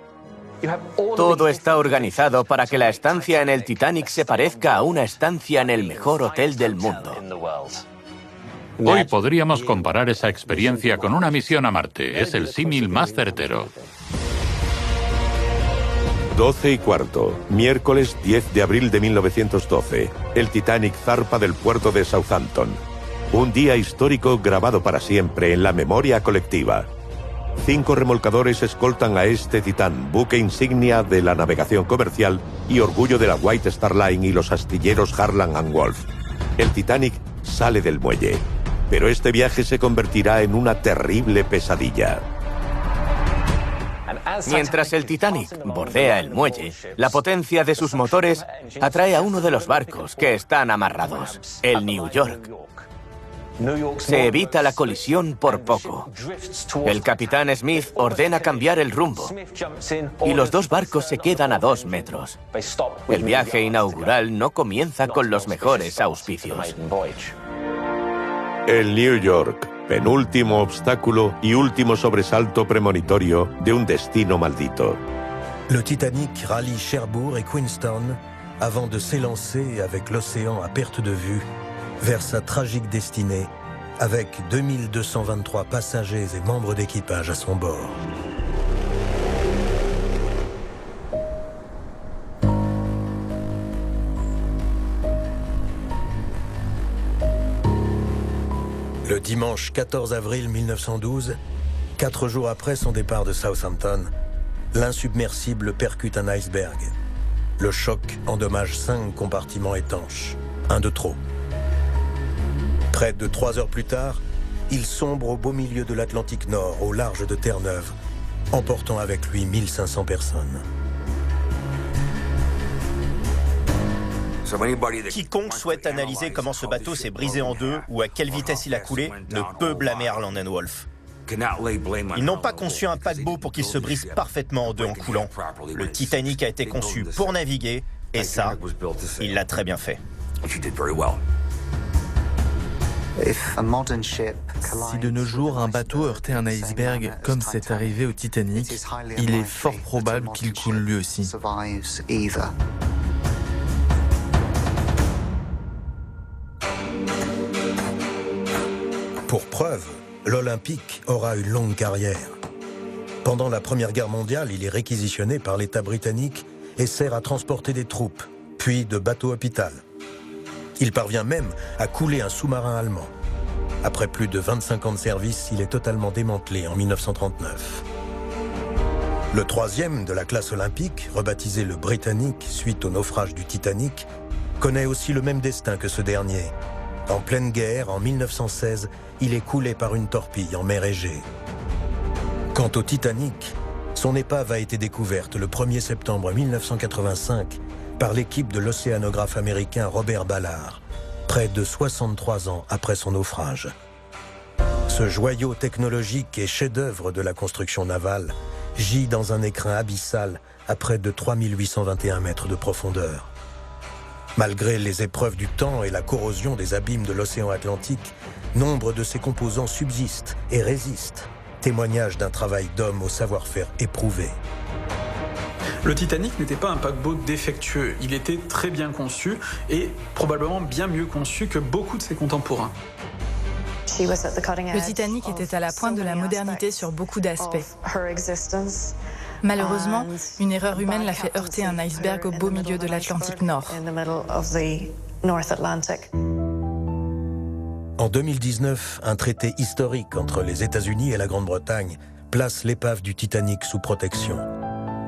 Speaker 4: Todo está organizado para que la estancia en el Titanic se parezca a una estancia en el mejor hotel del mundo.
Speaker 3: Hoy podríamos comparar esa experiencia con una misión a Marte. Es el símil más certero.
Speaker 1: 12:15, miércoles 10 de abril de 1912. El Titanic zarpa del puerto de Southampton. Un día histórico grabado para siempre en la memoria colectiva. 5 remolcadores escoltan a este Titán, buque insignia de la navegación comercial y orgullo de la White Star Line y los astilleros Harland and Wolff. El Titanic sale del muelle, pero este viaje se convertirá en una terrible pesadilla.
Speaker 4: Mientras el Titanic bordea el muelle, la potencia de sus motores atrae a uno de los barcos que están amarrados, el New York. Se evita la colisión por poco. El capitán Smith ordena cambiar el rumbo y los dos barcos se quedan a 2 metros. El viaje inaugural no comienza con los mejores auspicios.
Speaker 1: El New York, penúltimo obstáculo y último sobresalto premonitorio de un destino maldito.
Speaker 8: Le Titanic rallie Cherbourg et Queenstown avant de s'élancer avec l'océan à perte de vue vers sa tragique destinée avec 2223 passagers et membres d'équipage à son bord. Le dimanche 14 avril 1912, 4 jours après son départ de Southampton, l'insubmersible percute un iceberg. Le choc endommage 5 compartiments étanches, un de trop. Près de 3 heures plus tard, il sombre au beau milieu de l'Atlantique Nord, au large de Terre-Neuve, emportant avec lui 1500 personnes.
Speaker 10: Quiconque souhaite analyser comment ce bateau s'est brisé en deux ou à quelle vitesse il a coulé ne peut blâmer Harland and Wolff. Ils n'ont pas conçu un paquebot pour qu'il se brise parfaitement en deux en coulant. Le Titanic a été conçu pour naviguer, et ça, il l'a très bien fait.
Speaker 12: Si de nos jours un bateau heurtait un iceberg comme c'est arrivé au Titanic, il est fort probable qu'il coule lui aussi.
Speaker 8: Pour preuve, l'Olympique aura une longue carrière. Pendant la Première Guerre mondiale, il est réquisitionné par l'État britannique et sert à transporter des troupes, puis de bateaux-hôpital. Il parvient même à couler un sous-marin allemand. Après plus de 25 ans de service, il est totalement démantelé en 1939. Le troisième de la classe olympique, rebaptisé le Britannique suite au naufrage du Titanic, connaît aussi le même destin que ce dernier. En pleine guerre, en 1916, il est coulé par une torpille en mer Égée. Quant au Titanic, son épave a été découverte le 1er septembre 1985 par l'équipe de l'océanographe américain Robert Ballard, près de 63 ans après son naufrage. Ce joyau technologique et chef-d'œuvre de la construction navale gît dans un écrin abyssal à près de 3821 mètres de profondeur. Malgré les épreuves du temps et la corrosion des abîmes de l'océan Atlantique, nombre de ses composants subsistent et résistent, témoignage d'un travail d'homme au savoir-faire éprouvé.
Speaker 17: Le Titanic n'était pas un paquebot défectueux, il était très bien conçu et probablement bien mieux conçu que beaucoup de ses contemporains.
Speaker 13: Le Titanic était à la pointe de la modernité sur beaucoup d'aspects. Malheureusement, une erreur humaine l'a fait heurter un iceberg au beau milieu de l'Atlantique Nord.
Speaker 8: En 2019, un traité historique entre les États-Unis et la Grande-Bretagne place l'épave du Titanic sous protection.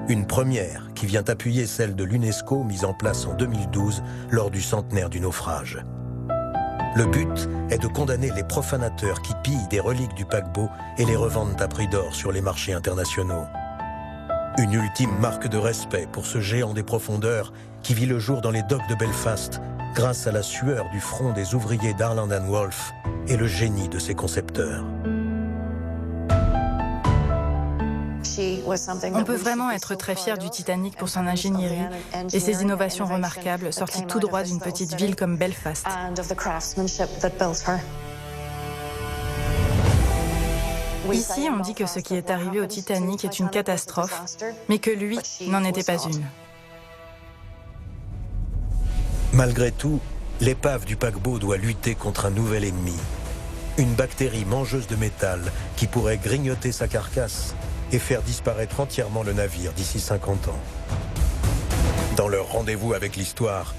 Speaker 8: Une première qui vient appuyer celle de l'UNESCO mise en place en 2012 lors du centenaire du naufrage. Le but est de condamner les profanateurs qui pillent des reliques du paquebot et les revendent à prix d'or sur les marchés internationaux. Une ultime marque de respect pour ce géant des profondeurs qui vit le jour dans les docks de Belfast grâce à la sueur du front des ouvriers d'Harland and Wolff et le génie de ses concepteurs.
Speaker 13: On peut vraiment être très fier du Titanic pour son ingénierie et ses innovations remarquables sorties tout droit d'une petite ville comme Belfast. Ici, on dit que ce qui est arrivé au Titanic est une catastrophe, mais que lui n'en était pas une.
Speaker 8: Malgré tout, l'épave du paquebot doit lutter contre un nouvel ennemi. Une bactérie mangeuse de métal qui pourrait grignoter sa carcasse et faire disparaître entièrement le navire d'ici 50 ans. Dans leur rendez-vous avec l'histoire,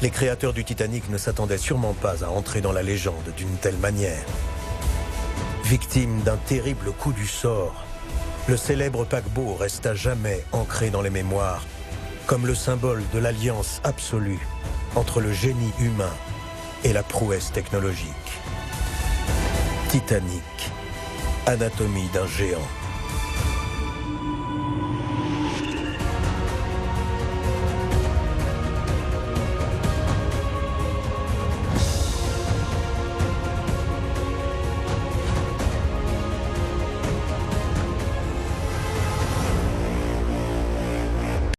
Speaker 8: les créateurs du Titanic ne s'attendaient sûrement pas à entrer dans la légende d'une telle manière. Victime d'un terrible coup du sort, le célèbre paquebot reste à jamais ancré dans les mémoires comme le symbole de l'alliance absolue entre le génie humain et la prouesse technologique. Titanic, anatomie d'un géant.